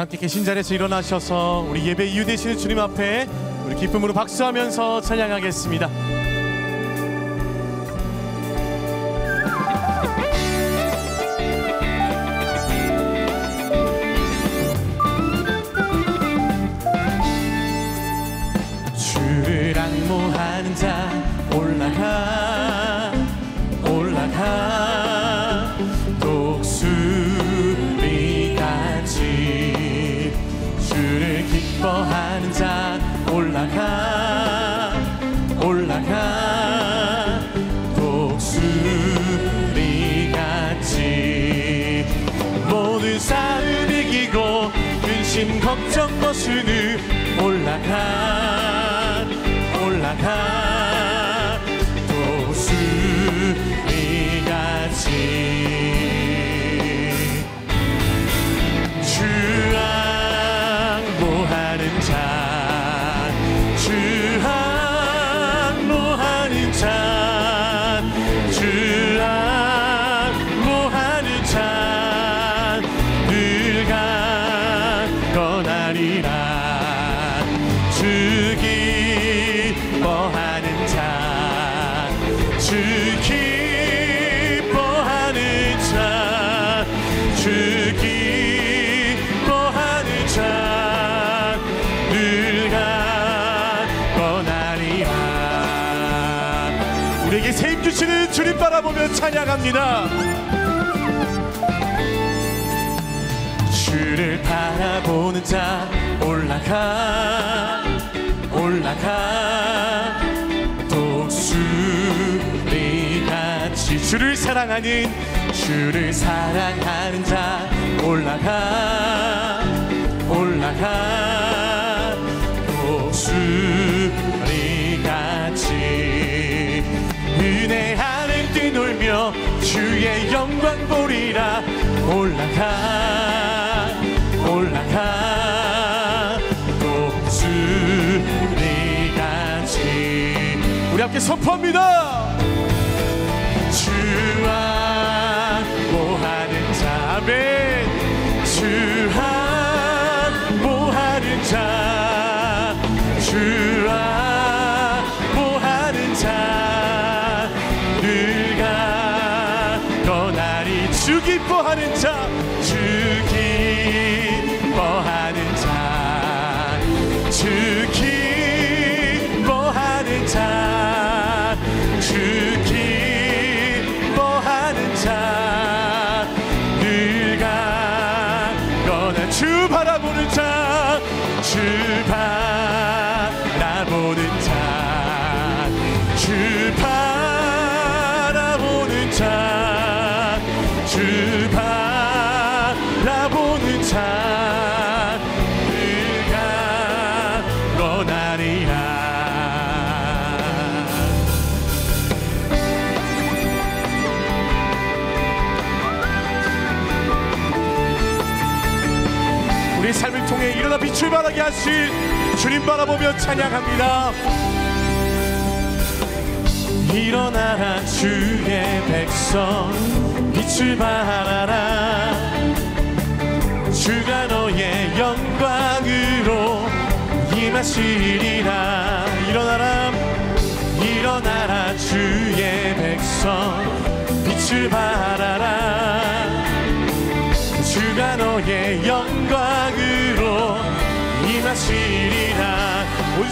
함께 계신 자리에서 일어나셔서 우리 예배 이유 되시는 주님 앞에 우리 기쁨으로 박수하면서 찬양하겠습니다. 주를 악모하는 자 올라가 올라가 독수리같이 주를 기뻐하는 자 올라가 올라가 독수리같이 모든 싸움 이기고 근심 걱정 벗은 후 올라가 올라가 독수리같이 주 악모하는 자 주 악모하는 자 주 악모하는 자 늘 강건하리라 주 기뻐하는 자 주 기뻐하는 자 주 기뻐하는 자 늘 강건하리라. 우리에게 세임 주시는 주님 바라보며 찬양합니다. 주를 바라보는 자 올라가 올라가 독수리같이 주를 사랑하는 자 올라가 올라가 독수리같이 은혜 안에 뛰놀며 주의 영광 보리라 올라가 올라가 독수리같이 우리 함께 선포합니다. 주 악모하는 자 아멘 주 악모하는 자 주 악모하는 자 늘 강건하리 주 기뻐하는 자 주 기뻐하는 자 주 기뻐하는 자 주 기뻐하는 자 늘 강건한 주 바라보는 자 주 바라보는 자 주 바라보는 자 주 바라보는 자 늘 강건하리라. 우리 삶을 통해 일어나 빛을 발하게 하실 주님 바라보며 찬양합니다. 일어나라 주의 백성 빛을 발하라 주가 너의 영광으로 임하시리라. 일어나라 일어나라 주의 백성 빛을 발하라 주가 너의 영광으로 임하시리라. 온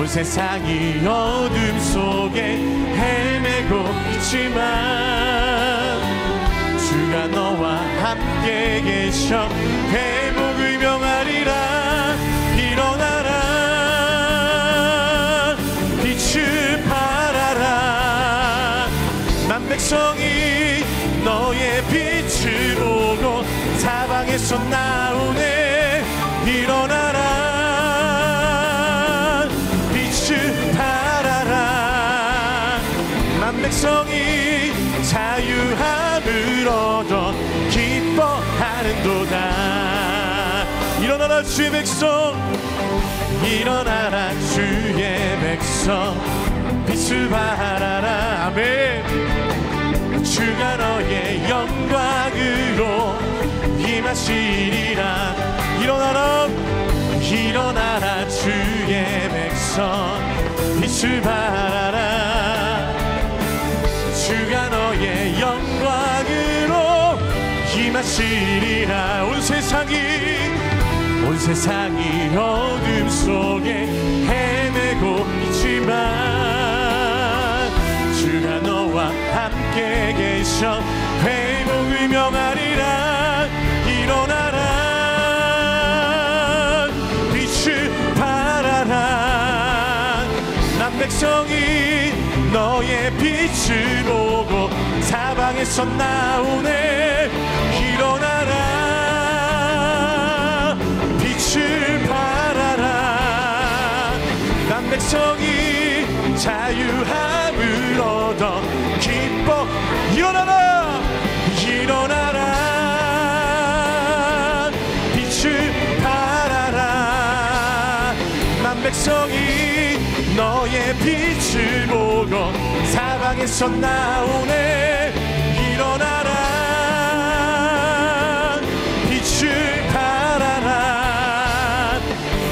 세상이 어둠 속에 헤매고 있지만 주가 너와 함께 계셔 회복을 명하리라. 일어나라 빛을 발하라 만 백성이 너의 빛을 보고 사방에서 나오네. 일어나라 빛을 발하라 만 백성이 자유함을 얻어 기뻐하는도다. 일어나라 주의 백성 일어나라 주의 백성 빛을 발하라. 아멘. 주가 너의 영광으로 임하시리라. 일어나라 일어나라 주의 백성 빛을 발하라. 주가 너의 영광으로 임하시리라. 온 세상이 어둠 속에 헤매고 있지만 주가 너와 함께 계셔 회복을 명하리라. 일어나라 빛을 발하라. 난 백성이 너의 빛을 보고 사방에서 나오네. 일어나라 빛을 발하라. 난 백성이 자유함을 얻어 기뻐. 일어나라 일어나라 빛을 발하라. 난 백성이 너의 빛을 보고 사방에서 나오네. 일어나라 빛을 발하라.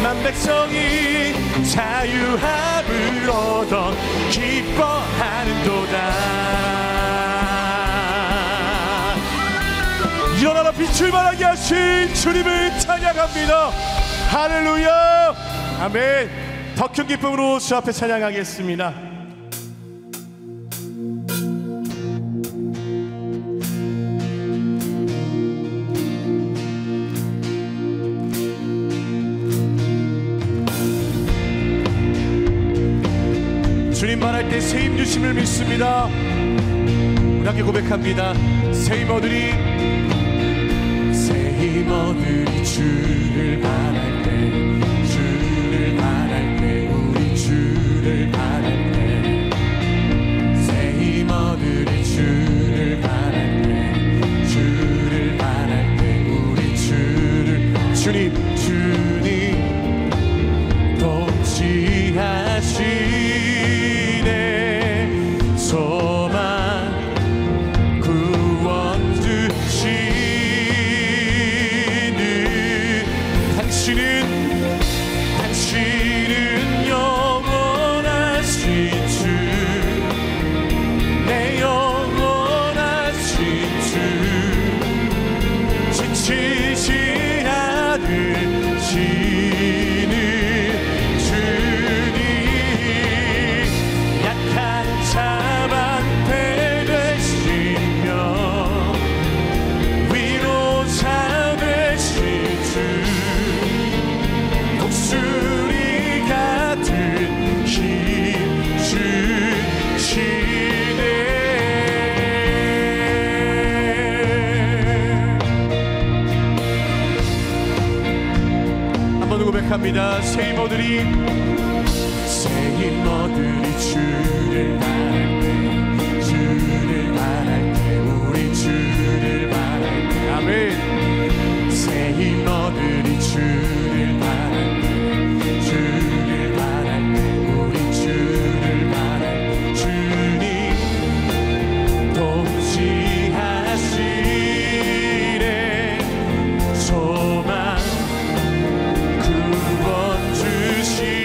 난 백성이 자유함을 얻어 기뻐하는도다. 일어나라 빛을 발하게 하신 주님을 찬양합니다. 할렐루야 아멘. 더 큰 기쁨으로 주 앞에 찬양하겠습니다. 주님 말할 때 새 힘 주심을 믿습니다. 우리 함께 고백합니다. 새 힘 얻으리 주를 바랄 때 우리 주를 바랄 때 새 힘 얻으리 주를 바랄 때 우리 주님 동지하시네. 소망 구원 주시는 당신은 영원하신 주, 내 영원하신 주, 지치지 않으시는 주님. 약한 자 방패 되시며 위로자 되신 주, 독수리 같은 힘 주시네. 한 번 더 고백합니다. 새 힘 얻으리 주를 바랄 때 우리 주를 바랄 때 아멘. 새 힘 얻으리 주를 바랄 때 우리 주를 바랄 때 주님 동지하시네. 소망 구원 주시는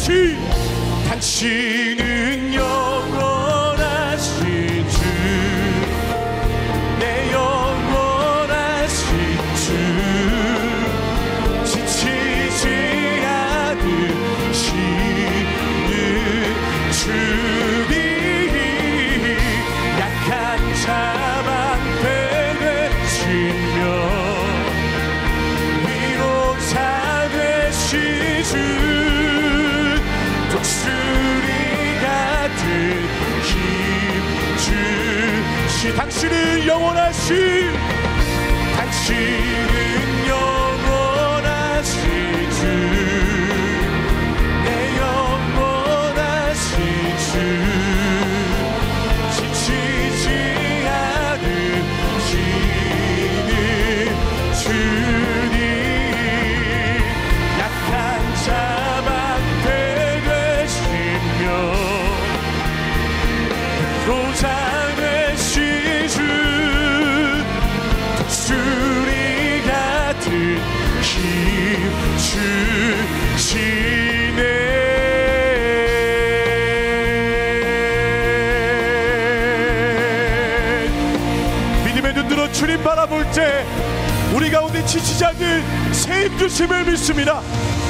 같이 당신은 영원하신 주 내 영원하신 주 지치지 않으시는 주님 약한 자 방패 되시며 위로자 되신 주 독수리 같은 힘 주시 당신은 영원하신 주 내 영원하신 주 지치지 않으시는 주님 약한 자 방패 되시며 로자 되신 주 독수리 같은 힘 주시네 믿음의 눈으로 주님 바라볼 때 우리 가운데 지치지 않는 새 힘 주심을 믿습니다.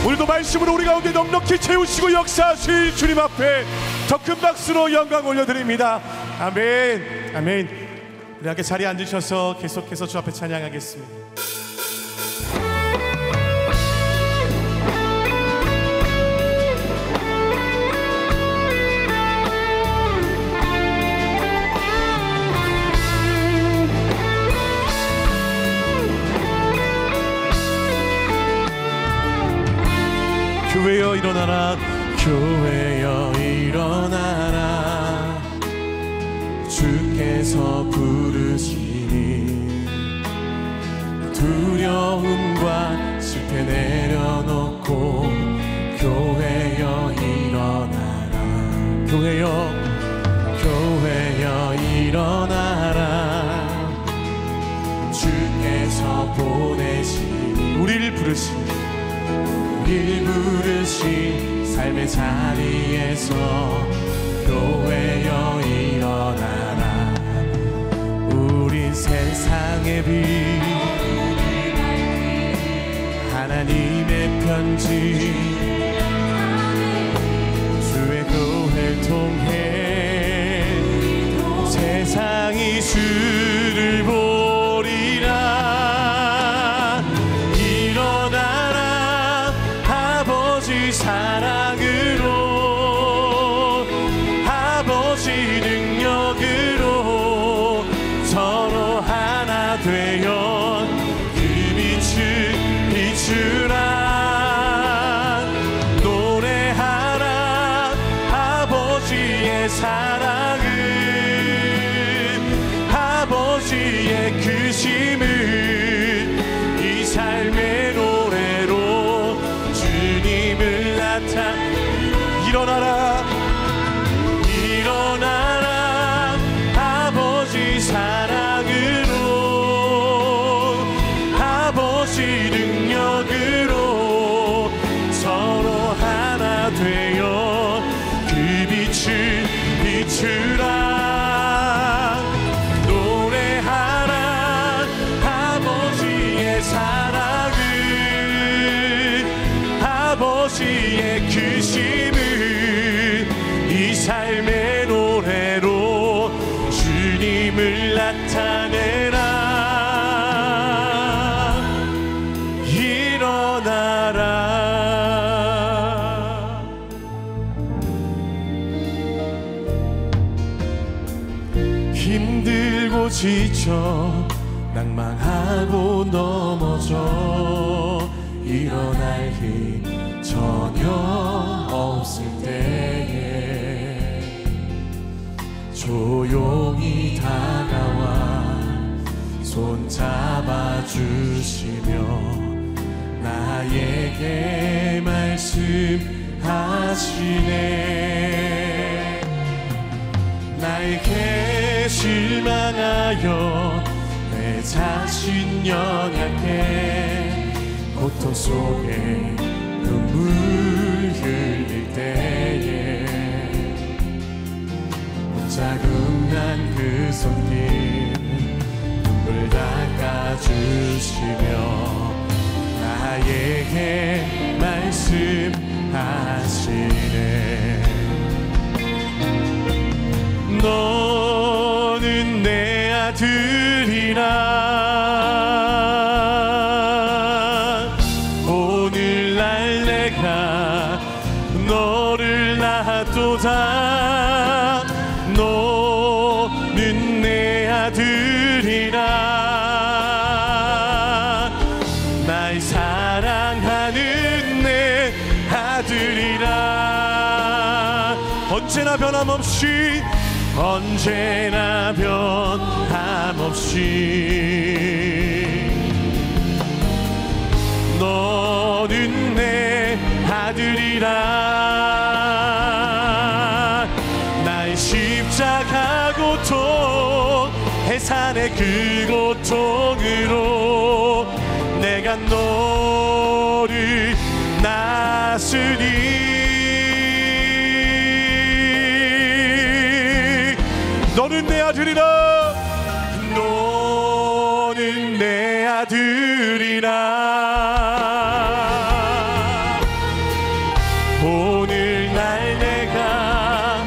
오늘도 말씀으로 우리 가운데 넉넉히 채우시고 역사하실 주님 앞에 더 큰 박수로 영광 올려드립니다. 아멘. 아멘. 우리 함께 자리에 앉으셔서 계속해서 주 앞에 찬양하겠습니다. 교회여 일어나라 교회여 일어나라 주께서 부르시니 두려움과 실패 내려놓고 교회여 일어나라 교회여 일어나라 주께서 보내시니 우리를 부르신 삶의 자리에서 교회여 일어나라 우린 세상의 빛 하나님의 편지 주의 교회를 통해 세상이 주를 보리라 일어나라 아버지 사랑으로 아버지 능력으로 서로 하나 되어 그 빛을 비추라 노래하라 아버지의 사랑을 아버지의 크심을 이 삶의 노래로 주님을 나타 일어나라 아버지 사랑으로 아버지 능력으로 서로 하나 되어 그 빛을 비추라 노래하라 아버지의 사랑을 아버지의 크심을 이 삶의 노래로 주님을 나타내라 일어나라 힘들고 지쳐 낭망하고 넘어져 일어날 힘 전혀 없을 때에 조용히 다가와 손 잡아주시며 나에게 말씀하시네 나에게 실망하여 내 자신 연약해 고통 속에 눈물 흘릴 때에 자국난 그 손길 눈물 닦아주시며 나에게 말씀하시네. 너는 내 아들이라. 오늘날 내가 너를 낳았도다. 너는 내 아들이라. 날 사랑하는 내 아들이라. 언제나 변함없이 언제나 변함없이 너는 내 아들이라. 날 십자가 고통 해산의 그 고통으로 내가 너를 낳았으니 너는 내 아들이라. 너는 내 아들이라. 오늘날 내가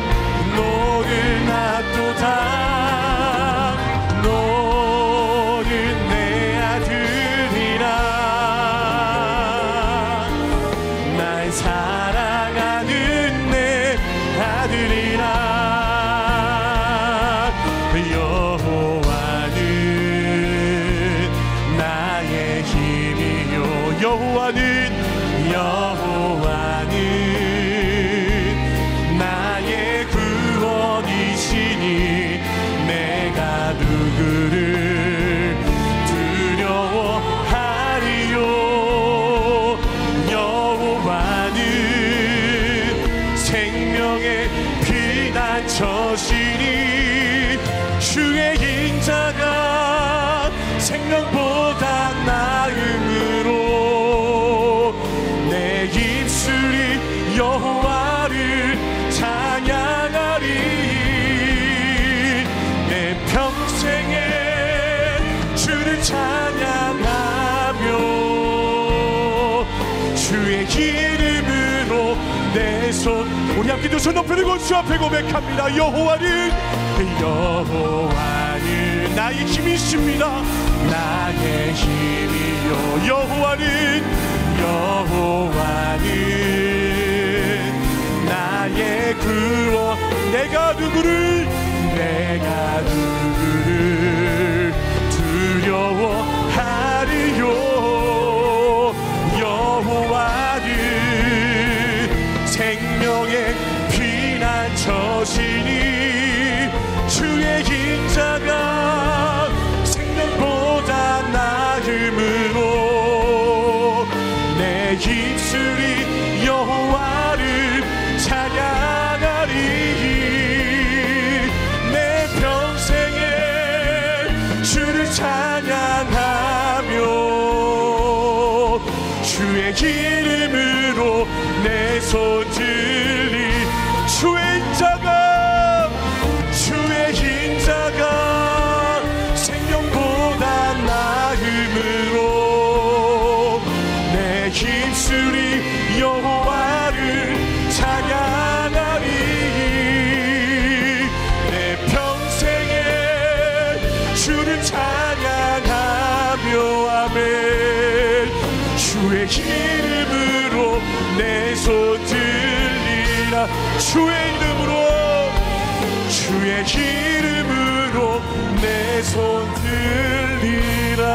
너를 낳았도다. 너는 내 아들이라. 날 사랑하는 내 아들이라. 여호와는 나의 힘이요. 여호와는 나의 구원이시니 내가 누구를 두려워하리요. 여호와는 생명의 피난처시니 주의 인자가 생명보다 나음으로 내 입술이 여호와를 찬양하리. 내 평생에 주를 찬양하며 주의 이름으로 내 손 우리 함께 두 손 높이 들고 주 앞에 고백합니다. 여호와는 나의 힘이십니다. 나의 힘이요. 여호와는 나의 구원. 내가 누구를 두려워하리요. 여호와는 생명의 피난처시니 주의 인자가 생명보다 나음으로 내 입술이 여호와를 찬양하리. 내 평생에 주를 찬양하며 주의 이름으로 내 손 들리. 주의 인자가 생명보다 나음으로 내 입술이 여호와를 찬양하리. 내 평생에 주를 찬양하며 아멘. 주의 이름으로 내 손 들리라. 주의 이름으로 내 손 들리라.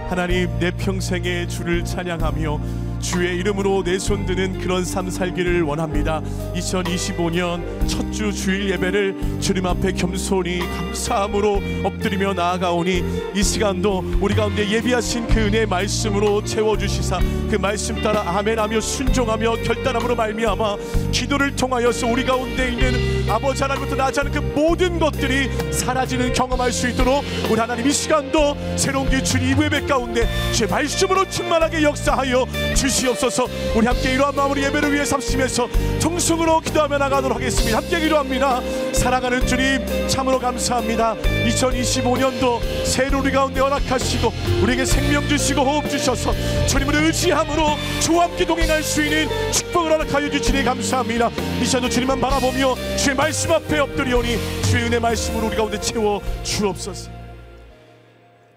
하나님, 내 평생에 주를 찬양하며 주의 이름으로 내 손 드는 그런 삶 살기를 원합니다. 2025년 첫 주 주일 예배를 주님 앞에 겸손히 감사함으로 엎드리며 나아가오니 이 시간도 우리 가운데 예비하신 그 은혜의 말씀으로 채워주시사 그 말씀 따라 아멘하며 순종하며 결단함으로 말미암아 기도를 통하여서 우리 가운데 있는 아버지 하나님부터 나지 않은 그 모든 것들이 사라지는 경험할 수 있도록 우리 하나님 이 시간도 새로운 길 주님 예배 가운데 주의 말씀으로 충만하게 역사하여 주시옵소서. 우리 함께 이러한 마음으로 예배를 위해 삼으시면서 통성으로 기도하며 나가도록 하겠습니다. 함께 기도합니다. 사랑하는 주님 참으로 감사합니다. 2025년도 새로 우리 가운데 허락하시고 우리에게 생명 주시고 호흡 주셔서 주님을 의지함으로 주와 함께 동행할 수 있는 축복을 허락하여 주시니 감사합니다. 이 시간도 주님만 바라보며 주의 말씀 앞에 엎드리오니 주의 은혜 말씀으로 우리 가운데 채워 주옵소서.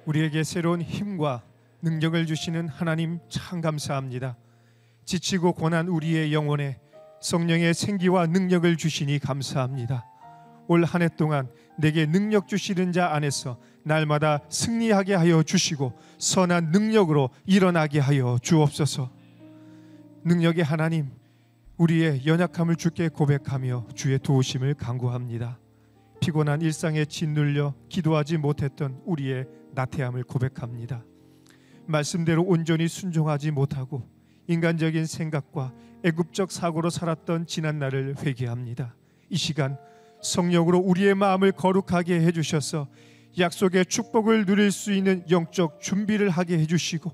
우리에게 새로운 힘과 능력을 주시는 하나님 참 감사합니다. 지치고 고난 우리의 영혼에 성령의 생기와 능력을 주시니 감사합니다. 올 한 해 동안 내게 능력 주시는 자 안에서 날마다 승리하게 하여 주시고 선한 능력으로 일어나게 하여 주옵소서. 능력의 하나님, 우리의 연약함을 주께 고백하며 주의 도우심을 간구합니다. 피곤한 일상에 짓눌려 기도하지 못했던 우리의 나태함을 고백합니다. 말씀대로 온전히 순종하지 못하고 인간적인 생각과 애굽적 사고로 살았던 지난 날을 회개합니다. 이 시간 성령으로 우리의 마음을 거룩하게 해주셔서 약속의 축복을 누릴 수 있는 영적 준비를 하게 해주시고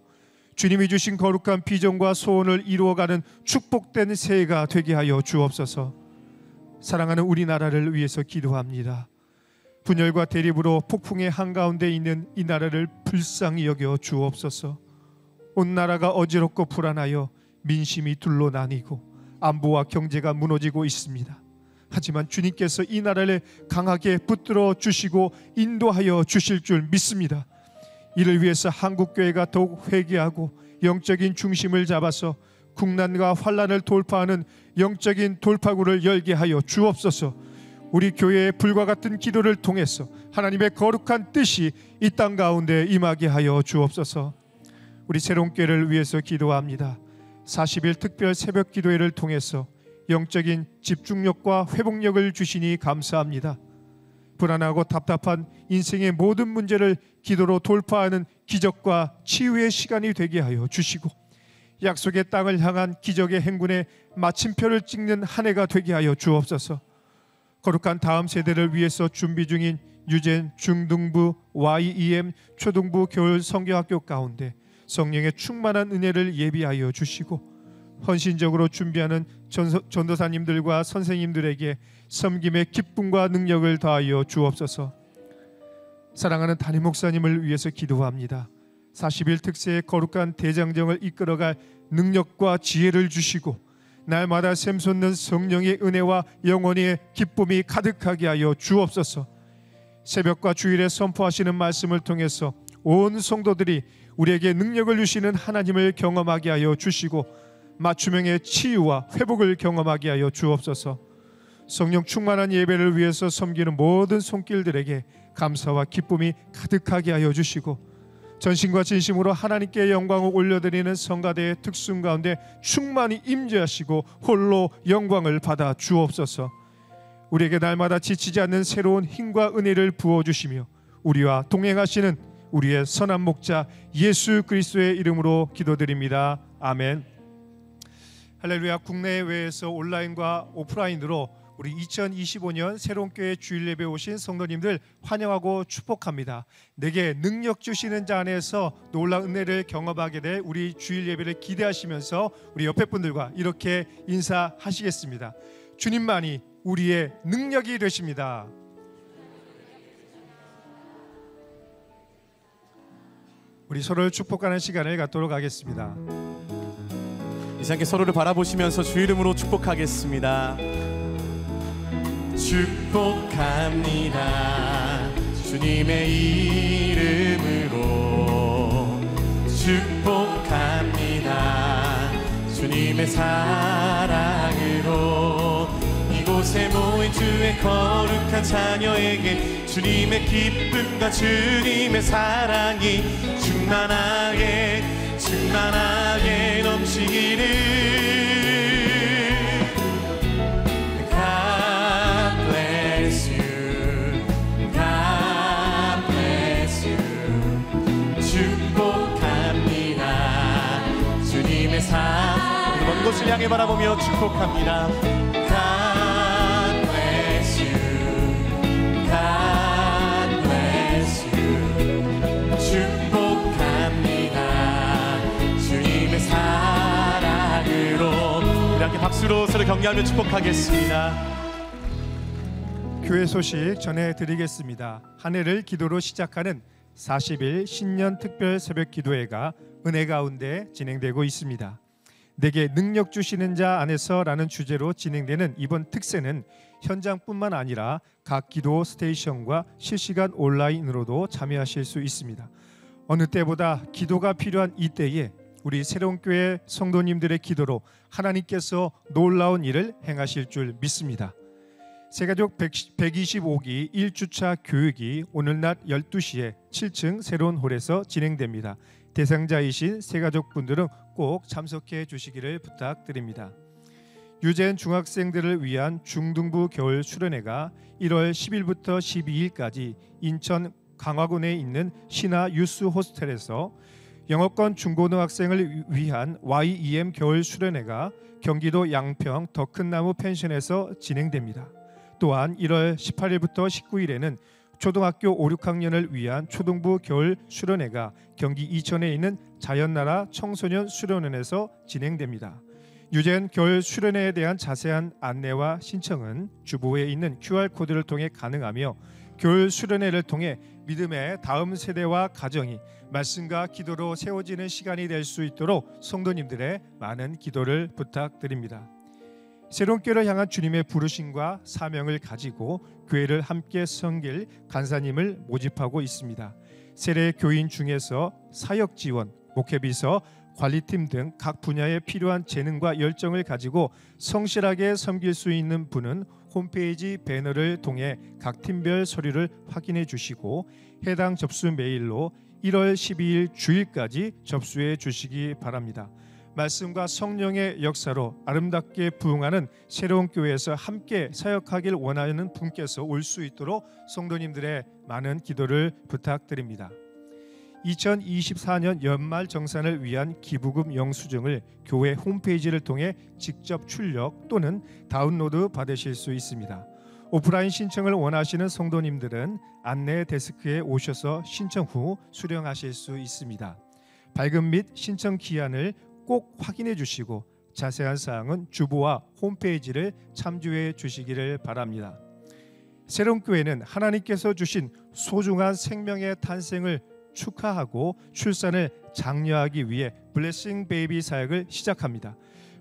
주님이 주신 거룩한 비전과 소원을 이루어가는 축복된 새해가 되게 하여 주옵소서. 사랑하는 우리나라를 위해서 기도합니다. 분열과 대립으로 폭풍의 한가운데 있는 이 나라를 불쌍히 여겨 주옵소서. 온 나라가 어지럽고 불안하여 민심이 둘로 나뉘고 안보와 경제가 무너지고 있습니다. 하지만 주님께서 이 나라를 강하게 붙들어 주시고 인도하여 주실 줄 믿습니다. 이를 위해서 한국교회가 더욱 회개하고 영적인 중심을 잡아서 국난과 환난을 돌파하는 영적인 돌파구를 열게 하여 주옵소서. 우리 교회의 불과 같은 기도를 통해서 하나님의 거룩한 뜻이 이 땅 가운데 임하게 하여 주옵소서. 우리 새로운 교회를 위해서 기도합니다. 40일 특별 새벽 기도회를 통해서 영적인 집중력과 회복력을 주시니 감사합니다. 불안하고 답답한 인생의 모든 문제를 기도로 돌파하는 기적과 치유의 시간이 되게 하여 주시고 약속의 땅을 향한 기적의 행군에 마침표를 찍는 한 해가 되게 하여 주옵소서. 거룩한 다음 세대를 위해서 준비 중인 유젠 중등부 YEM 초등부 겨울 성경학교 가운데 성령의 충만한 은혜를 예비하여 주시고 헌신적으로 준비하는 전도사님들과 선생님들에게 섬김의 기쁨과 능력을 더하여 주옵소서. 사랑하는 담임 목사님을 위해서 기도합니다. 40일 특세의 거룩한 대장정을 이끌어갈 능력과 지혜를 주시고 날마다 샘솟는 성령의 은혜와 영원의 기쁨이 가득하게 하여 주옵소서. 새벽과 주일에 선포하시는 말씀을 통해서 온 성도들이 우리에게 능력을 주시는 하나님을 경험하게 하여 주시고 맞춤형의 치유와 회복을 경험하게 하여 주옵소서. 성령 충만한 예배를 위해서 섬기는 모든 손길들에게 감사와 기쁨이 가득하게 하여 주시고 전심과 진심으로 하나님께 영광을 올려드리는 성가대의 특순 가운데 충만히 임재하시고 홀로 영광을 받아 주옵소서. 우리에게 날마다 지치지 않는 새로운 힘과 은혜를 부어주시며 우리와 동행하시는 우리의 선한 목자 예수 그리스도의 이름으로 기도드립니다. 아멘. 할렐루야. 국내외에서 온라인과 오프라인으로 우리 2025년 새로운 교회 주일 예배 오신 성도님들 환영하고 축복합니다. 내게 능력 주시는 자 안에서 놀라운 은혜를 경험하게 될 우리 주일 예배를 기대하시면서 우리 옆에 분들과 이렇게 인사하시겠습니다. 주님만이 우리의 능력이 되십니다. 우리 서로를 축복하는 시간을 갖도록 하겠습니다. 이상하게 서로를 바라보시면서 주 이름으로 축복하겠습니다. 축복합니다. 주님의 이름으로 축복합니다. 주님의 사랑으로 이곳에 모인 주의 거룩한 자녀에게 주님의 기쁨과 주님의 사랑이 충만하게 충만하게 넘치기를. God bless you, God bless you. 축복합니다. 주님의 삶, 먼 곳을 향해 바라보며 축복합니다. God bless you, God bless you. 축복합니다. 주님의 사랑으로. 우리 함께 박수로 서로 격려하며 축복하겠습니다. 교회 소식 전해드리겠습니다. 한 해를 기도로 시작하는 40일 신년 특별 새벽 기도회가 은혜 가운데 진행되고 있습니다. 내게 능력 주시는 자 안에서라는 주제로 진행되는 이번 특세는 현장뿐만 아니라 각 기도 스테이션과 실시간 온라인으로도 참여하실 수 있습니다. 어느 때보다 기도가 필요한 이때에 우리 새로운교회 성도님들의 기도로 하나님께서 놀라운 일을 행하실 줄 믿습니다. 새가족 125기 1주차 교육이 오늘 낮 12시에 7층 새로운 홀에서 진행됩니다. 대상자이신 새가족분들은 꼭 참석해 주시기를 부탁드립니다. 유재한 중학생들을 위한 중등부 겨울 수련회가 1월 10일부터 12일까지 인천 강화군에 있는 신화 유스 호스텔에서, 영어권 중고등학생을 위한 YEM 겨울 수련회가 경기도 양평 더 큰 나무 펜션에서 진행됩니다. 또한 1월 18일부터 19일에는 초등학교 5, 6학년을 위한 초등부 겨울 수련회가 경기 이천에 있는 자연나라 청소년 수련원에서 진행됩니다. 유재한 겨울 수련회에 대한 자세한 안내와 신청은 주보에 있는 QR코드를 통해 가능하며, 겨울 수련회를 통해 믿음의 다음 세대와 가정이 말씀과 기도로 세워지는 시간이 될 수 있도록 성도님들의 많은 기도를 부탁드립니다. 새로운 교회를 향한 주님의 부르심과 사명을 가지고 교회를 함께 섬길 간사님을 모집하고 있습니다. 세례 교인 중에서 사역 지원, 목회비서, 관리팀 등 각 분야에 필요한 재능과 열정을 가지고 성실하게 섬길 수 있는 분은 홈페이지 배너를 통해 각 팀별 서류를 확인해 주시고 해당 접수 메일로 1월 12일 주일까지 접수해 주시기 바랍니다. 말씀과 성령의 역사로 아름답게 부흥하는 새로운 교회에서 함께 사역하길 원하는 분께서 올 수 있도록 성도님들의 많은 기도를 부탁드립니다. 2024년 연말 정산을 위한 기부금 영수증을 교회 홈페이지를 통해 직접 출력 또는 다운로드 받으실 수 있습니다. 오프라인 신청을 원하시는 성도님들은 안내 데스크에 오셔서 신청 후 수령하실 수 있습니다. 발급 및 신청 기한을 꼭 확인해 주시고 자세한 사항은 주보와 홈페이지를 참조해 주시기를 바랍니다. 새로운 교회는 하나님께서 주신 소중한 생명의 탄생을 축하하고 출산을 장려하기 위해 블레싱 베이비 사역을 시작합니다.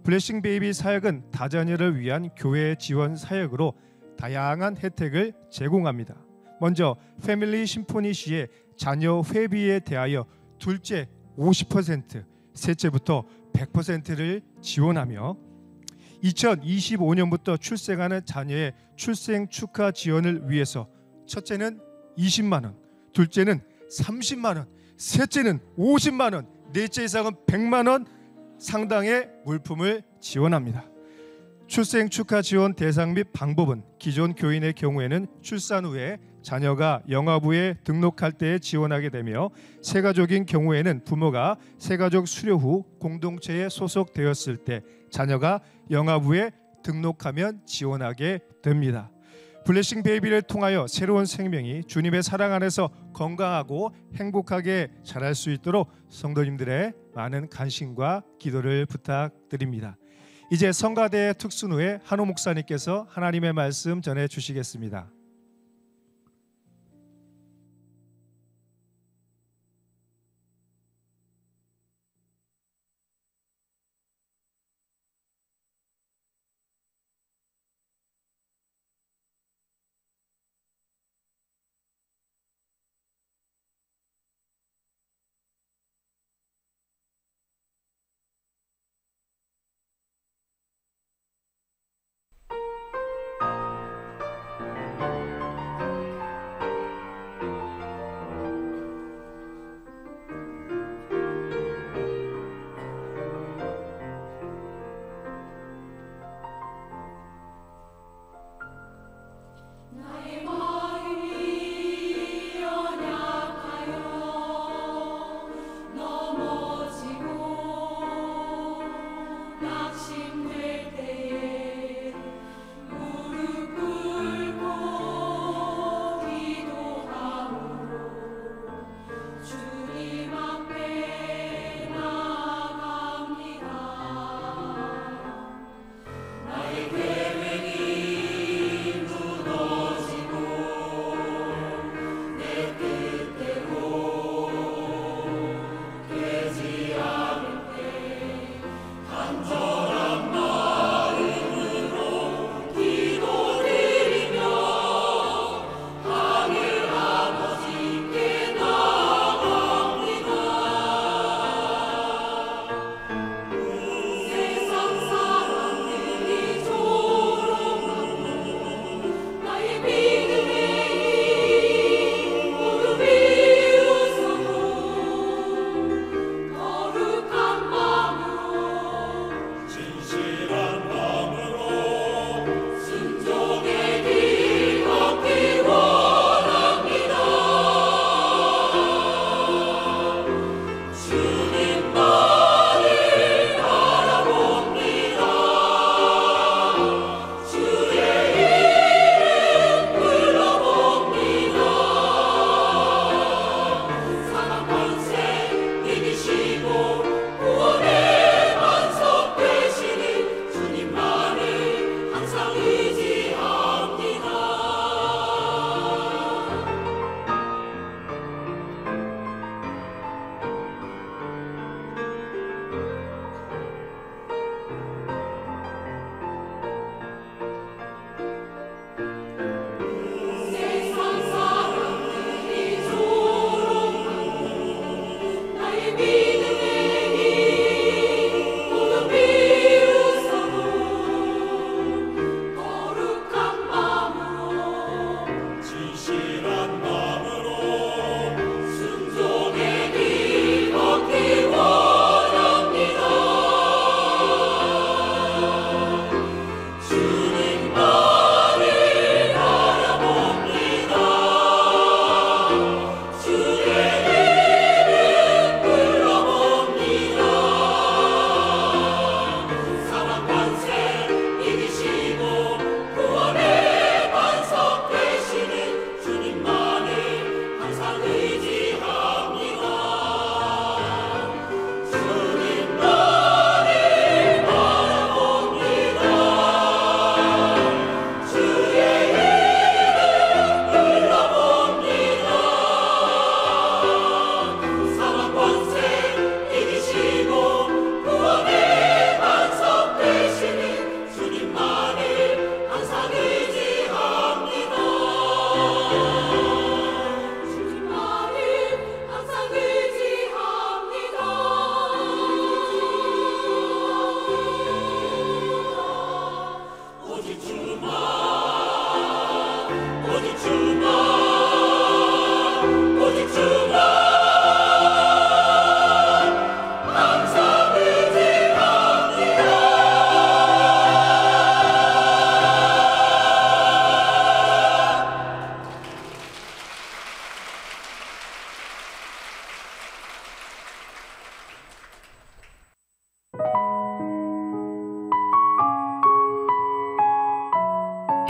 블레싱 베이비 사역은 다자녀를 위한 교회 지원 사역으로 다양한 혜택을 제공합니다. 먼저 패밀리 심포니 시의 자녀 회비에 대하여 둘째 50%, 셋째부터 100%를 지원하며 2025년부터 출생하는 자녀의 출생 축하 지원을 위해서 첫째는 20만 원, 둘째는 30만 원, 셋째는 50만 원, 넷째 이상은 100만 원 상당의 물품을 지원합니다. 출생 축하 지원 대상 및 방법은 기존 교인의 경우에는 출산 후에 자녀가 영아부에 등록할 때에 지원하게 되며, 새가족인 경우에는 부모가 새가족 수료 후 공동체에 소속되었을 때 자녀가 영아부에 등록하면 지원하게 됩니다. 블레싱 베이비를 통하여 새로운 생명이 주님의 사랑 안에서 건강하고 행복하게 자랄 수 있도록 성도님들의 많은 관심과 기도를 부탁드립니다. 이제 성가대 특순 후에 한호 목사님께서 하나님의 말씀 전해 주시겠습니다.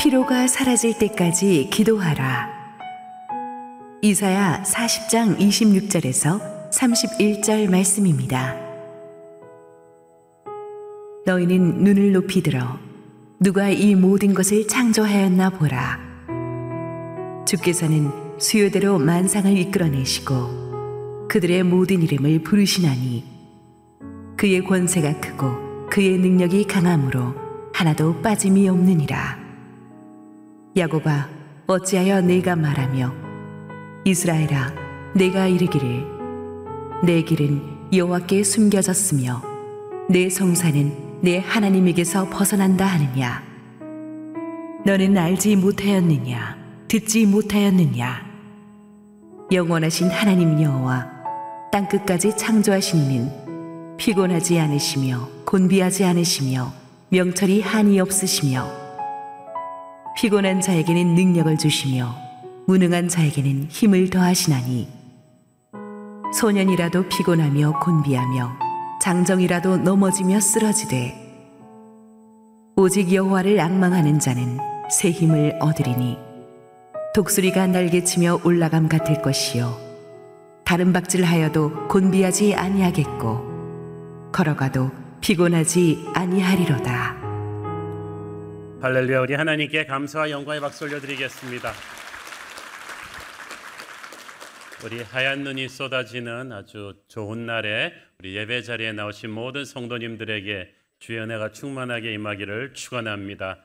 피로가 사라질 때까지 기도하라. 이사야 40장 26절에서 31절 말씀입니다. 너희는 눈을 높이 들어 누가 이 모든 것을 창조하였나 보라. 주께서는 수요대로 만상을 이끌어내시고 그들의 모든 이름을 부르시나니 그의 권세가 크고 그의 능력이 강함으로 하나도 빠짐이 없느니라. 야곱아, 어찌하여 내가 말하며 이스라엘아, 내가 이르기를 내 길은 여호와께 숨겨졌으며 내 성사는 내 하나님에게서 벗어난다 하느냐. 너는 알지 못하였느냐, 듣지 못하였느냐. 영원하신 하나님 여호와 땅끝까지 창조하신 이는 피곤하지 않으시며 곤비하지 않으시며 명철이 한이 없으시며 피곤한 자에게는 능력을 주시며 무능한 자에게는 힘을 더하시나니 소년이라도 피곤하며 곤비하며 장정이라도 넘어지며 쓰러지되 오직 여호와를 앙망하는 자는 새 힘을 얻으리니 독수리가 날개치며 올라감 같을 것이요 다른 박질하여도 곤비하지 아니하겠고 걸어가도 피곤하지 아니하리로다. 할렐루야. 우리 하나님께 감사와 영광의 박수 올려드리겠습니다. 우리 하얀 눈이 쏟아지는 아주 좋은 날에 우리 예배 자리에 나오신 모든 성도님들에게 주의 은혜가 충만하게 임하기를 축원합니다.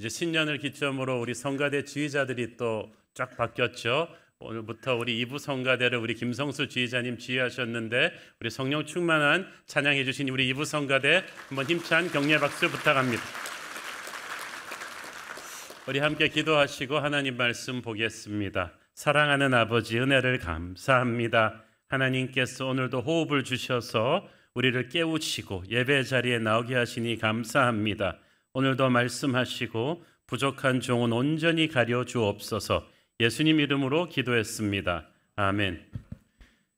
이제 신년을 기점으로 우리 성가대 지휘자들이 또 쫙 바뀌었죠. 오늘부터 우리 2부 성가대를 우리 김성수 지휘자님 지휘하셨는데 우리 성령 충만한 찬양해 주신 우리 2부 성가대 한번 힘찬 격려 박수 부탁합니다. 우리 함께 기도하시고 하나님 말씀 보겠습니다. 사랑하는 아버지, 은혜를 감사합니다. 하나님께서 오늘도 호흡을 주셔서 우리를 깨우치고 예배 자리에 나오게 하시니 감사합니다. 오늘도 말씀하시고 부족한 종은 온전히 가려 주옵소서. 예수님 이름으로 기도했습니다. 아멘.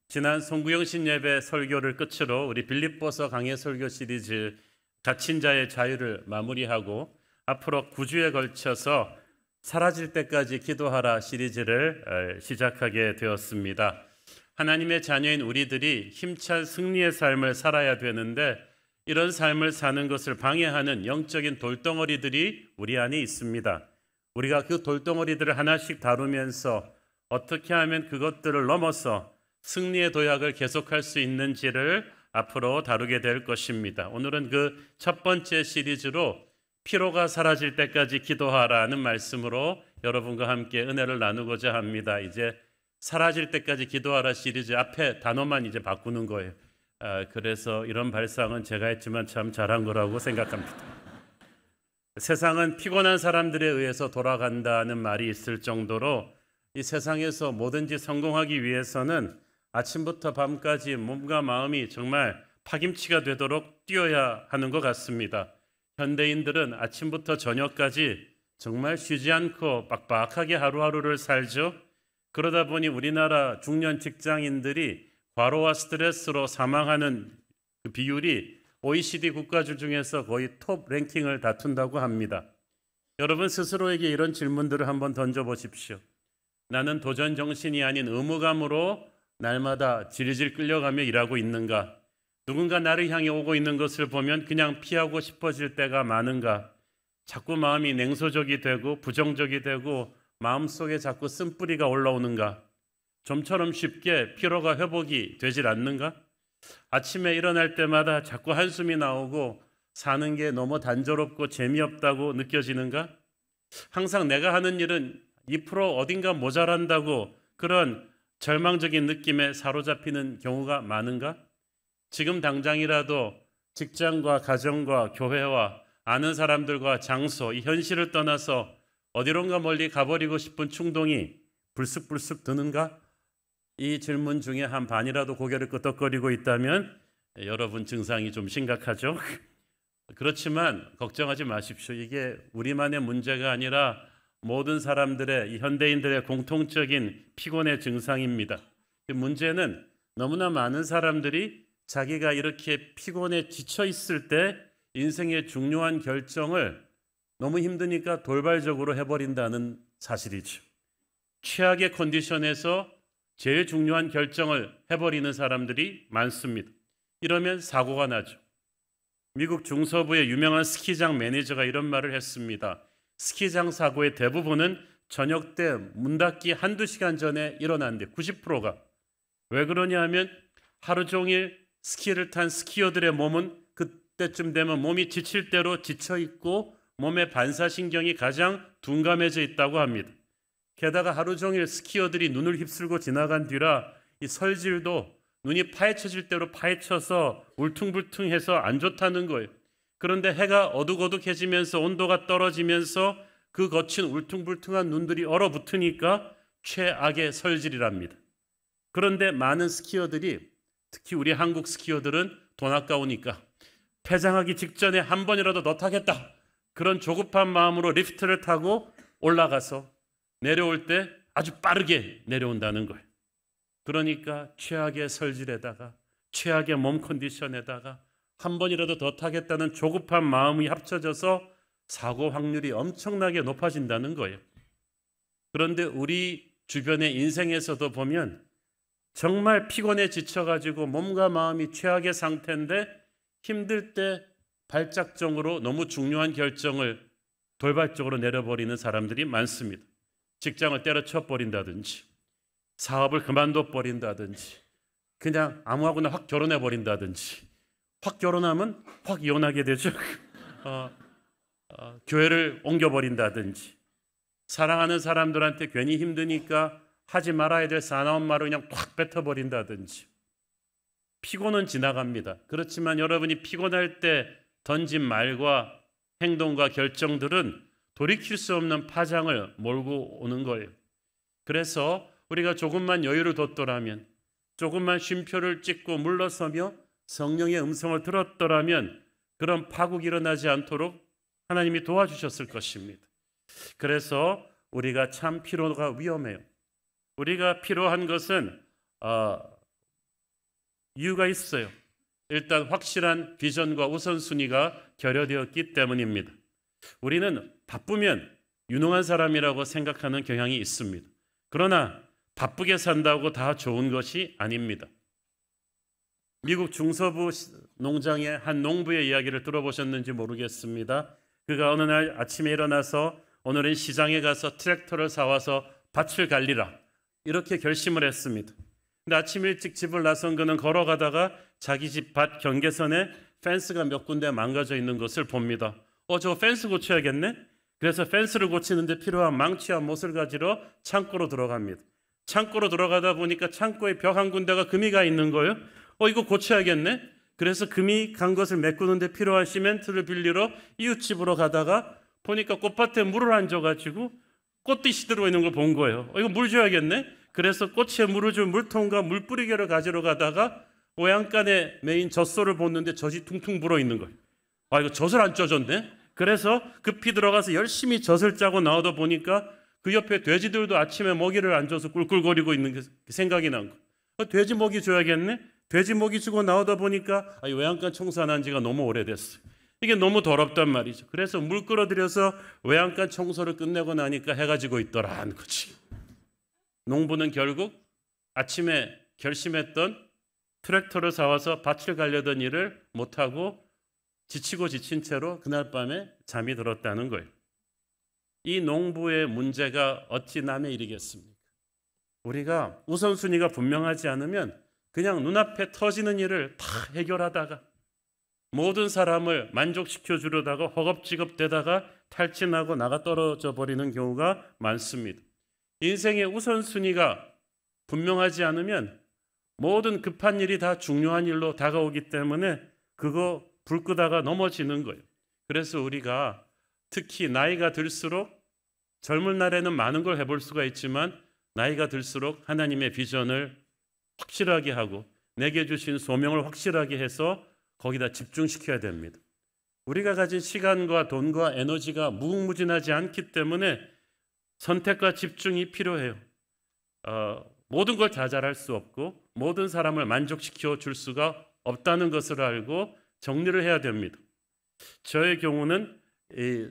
지난 송구영신 예배 설교를 끝으로 우리 빌립보서 강해 설교 시리즈 갇힌 자의 자유를 마무리하고 앞으로 9주에 걸쳐서 사라질 때까지 기도하라 시리즈를 시작하게 되었습니다. 하나님의 자녀인 우리들이 힘찬 승리의 삶을 살아야 되는데 이런 삶을 사는 것을 방해하는 영적인 돌덩어리들이 우리 안에 있습니다. 우리가 그 돌덩어리들을 하나씩 다루면서 어떻게 하면 그것들을 넘어서 승리의 도약을 계속할 수 있는지를 앞으로 다루게 될 것입니다. 오늘은 그 첫 번째 시리즈로 피로가 사라질 때까지 기도하라는 말씀으로 여러분과 함께 은혜를 나누고자 합니다. 이제 사라질 때까지 기도하라 시리즈 앞에 단어만 이제 바꾸는 거예요. 그래서 이런 발상은 제가 했지만 참 잘한 거라고 생각합니다. 세상은 피곤한 사람들에 의해서 돌아간다는 말이 있을 정도로 이 세상에서 뭐든지 성공하기 위해서는 아침부터 밤까지 몸과 마음이 정말 파김치가 되도록 뛰어야 하는 것 같습니다. 현대인들은 아침부터 저녁까지 정말 쉬지 않고 빡빡하게 하루하루를 살죠. 그러다 보니 우리나라 중년 직장인들이 과로와 스트레스로 사망하는 그 비율이 OECD 국가들 중에서 거의 톱 랭킹을 다툰다고 합니다. 여러분 스스로에게 이런 질문들을 한번 던져보십시오. 나는 도전 정신이 아닌 의무감으로 날마다 질질 끌려가며 일하고 있는가? 누군가 나를 향해 오고 있는 것을 보면 그냥 피하고 싶어질 때가 많은가? 자꾸 마음이 냉소적이 되고 부정적이 되고 마음속에 자꾸 쓴뿌리가 올라오는가? 좀처럼 쉽게 피로가 회복이 되질 않는가? 아침에 일어날 때마다 자꾸 한숨이 나오고 사는 게 너무 단조롭고 재미없다고 느껴지는가? 항상 내가 하는 일은 2% 어딘가 모자란다고 그런 절망적인 느낌에 사로잡히는 경우가 많은가? 지금 당장이라도 직장과 가정과 교회와 아는 사람들과 장소, 이 현실을 떠나서 어디론가 멀리 가버리고 싶은 충동이 불쑥불쑥 드는가? 이 질문 중에 한 반이라도 고개를 끄덕거리고 있다면 여러분 증상이 좀 심각하죠? 그렇지만 걱정하지 마십시오. 이게 우리만의 문제가 아니라 모든 사람들의, 이 현대인들의 공통적인 피곤의 증상입니다. 문제는 너무나 많은 사람들이 자기가 이렇게 피곤에 지쳐 있을 때 인생의 중요한 결정을 너무 힘드니까 돌발적으로 해버린다는 사실이죠. 최악의 컨디션에서 제일 중요한 결정을 해버리는 사람들이 많습니다. 이러면 사고가 나죠. 미국 중서부의 유명한 스키장 매니저가 이런 말을 했습니다. 스키장 사고의 대부분은 저녁 때 문 닫기 한두 시간 전에 일어난대. 90%가. 왜 그러냐 하면 하루 종일 스키를 탄 스키어들의 몸은 그때쯤 되면 몸이 지칠 대로 지쳐있고 몸의 반사신경이 가장 둔감해져 있다고 합니다. 게다가 하루 종일 스키어들이 눈을 휩쓸고 지나간 뒤라 이 설질도 눈이 파헤쳐질 대로 파헤쳐서 울퉁불퉁해서 안 좋다는 거예요. 그런데 해가 어둑어둑해지면서 온도가 떨어지면서 그 거친 울퉁불퉁한 눈들이 얼어붙으니까 최악의 설질이랍니다. 그런데 많은 스키어들이, 특히 우리 한국 스키어들은 돈 아까우니까 폐장하기 직전에 한 번이라도 더 타겠다, 그런 조급한 마음으로 리프트를 타고 올라가서 내려올 때 아주 빠르게 내려온다는 거예요. 그러니까 최악의 설질에다가 최악의 몸 컨디션에다가 한 번이라도 더 타겠다는 조급한 마음이 합쳐져서 사고 확률이 엄청나게 높아진다는 거예요. 그런데 우리 주변의 인생에서도 보면 정말 피곤해 지쳐가지고 몸과 마음이 최악의 상태인데 힘들 때 발작정으로 너무 중요한 결정을 돌발적으로 내려버리는 사람들이 많습니다. 직장을 때려쳐 버린다든지, 사업을 그만둬 버린다든지, 그냥 아무하고나 확 결혼해 버린다든지, 확 결혼하면 확 이혼하게 되죠. 교회를 옮겨 버린다든지, 사랑하는 사람들한테 괜히 힘드니까 하지 말아야 될 사나운 말을 그냥 팍 뱉어버린다든지. 피곤은 지나갑니다. 그렇지만 여러분이 피곤할 때 던진 말과 행동과 결정들은 돌이킬 수 없는 파장을 몰고 오는 거예요. 그래서 우리가 조금만 여유를 뒀더라면, 조금만 쉼표를 찍고 물러서며 성령의 음성을 들었더라면 그런 파국이 일어나지 않도록 하나님이 도와주셨을 것입니다. 그래서 우리가 참 피로가 위험해요. 우리가 피로한 것은 이유가 있어요. 일단 확실한 비전과 우선순위가 결여되었기 때문입니다. 우리는 바쁘면 유능한 사람이라고 생각하는 경향이 있습니다. 그러나 바쁘게 산다고 다 좋은 것이 아닙니다. 미국 중서부 농장의 한 농부의 이야기를 들어보셨는지 모르겠습니다. 그가 어느 날 아침에 일어나서 오늘은 시장에 가서 트랙터를 사와서 밭을 갈리라, 이렇게 결심을 했습니다. 근데 아침 일찍 집을 나선 그는 걸어가다가 자기 집 밭 경계선에 펜스가 몇 군데 망가져 있는 것을 봅니다. 저거 펜스 고쳐야겠네? 그래서 펜스를 고치는데 필요한 망치와 못을 가지러 창고로 들어갑니다. 창고로 들어가다 보니까 창고에 벽 한 군데가 금이 가 있는 거예요. 이거 고쳐야겠네? 그래서 금이 간 것을 메꾸는데 필요한 시멘트를 빌리러 이웃집으로 가다가 보니까 꽃밭에 물을 안 줘가지고 꽃띠시 들어있는 걸 본 거예요. 이거 물 줘야겠네? 그래서 꽃에 물을 준 물통과 물 뿌리개를 가지러 가다가 오양간에 메인 젖소를 보는데 젖이 퉁퉁 불어있는 거예요. 이거 젖을 안 쪄줬네? 그래서 급히 들어가서 열심히 젖을 짜고 나오다 보니까 그 옆에 돼지들도 아침에 먹이를 안 줘서 꿀꿀거리고 있는 게 생각이 난 거예요. 돼지 먹이 줘야겠네? 돼지 먹이 주고 나오다 보니까 외양간 청소 안 한 지가 너무 오래됐어요. 이게 너무 더럽단 말이죠. 그래서 물 끌어들여서 외양간 청소를 끝내고 나니까 해가 지고 있더라는 거지. 농부는 결국 아침에 결심했던 트랙터를 사와서 밭을 갈려던 일을 못하고 지치고 지친 채로 그날 밤에 잠이 들었다는 거예요. 이 농부의 문제가 어찌 남의 일이겠습니까? 우리가 우선순위가 분명하지 않으면 그냥 눈앞에 터지는 일을 다 해결하다가 모든 사람을 만족시켜 주려다가 허겁지겁되다가 탈진하고 나가 떨어져 버리는 경우가 많습니다. 인생의 우선순위가 분명하지 않으면 모든 급한 일이 다 중요한 일로 다가오기 때문에 그거 불 끄다가 넘어지는 거예요. 그래서 우리가 특히 나이가 들수록 젊은 날에는 많은 걸 해볼 수가 있지만 나이가 들수록 하나님의 비전을 확실하게 하고 내게 주신 소명을 확실하게 해서 거기다 집중시켜야 됩니다. 우리가 가진 시간과 돈과 에너지가 무궁무진하지 않기 때문에 선택과 집중이 필요해요. 모든 걸 다 잘할 수 없고 모든 사람을 만족시켜 줄 수가 없다는 것을 알고 정리를 해야 됩니다. 저의 경우는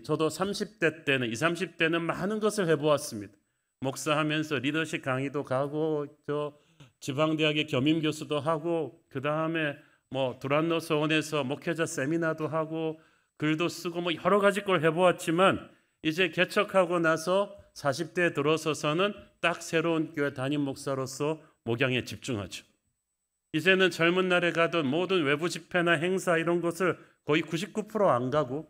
저도 30대 때는 20, 30대는 많은 것을 해보았습니다. 목사하면서 리더십 강의도 가고 저 지방대학의 겸임교수도 하고 그 다음에 뭐 두란노 소원에서 목회자 세미나도 하고 글도 쓰고 뭐 여러 가지 걸 해보았지만 이제 개척하고 나서 40대에 들어서서는 딱 새로운 교회 담임 목사로서 목양에 집중하죠. 이제는 젊은 날에 가던 모든 외부 집회나 행사 이런 것을 거의 99% 안 가고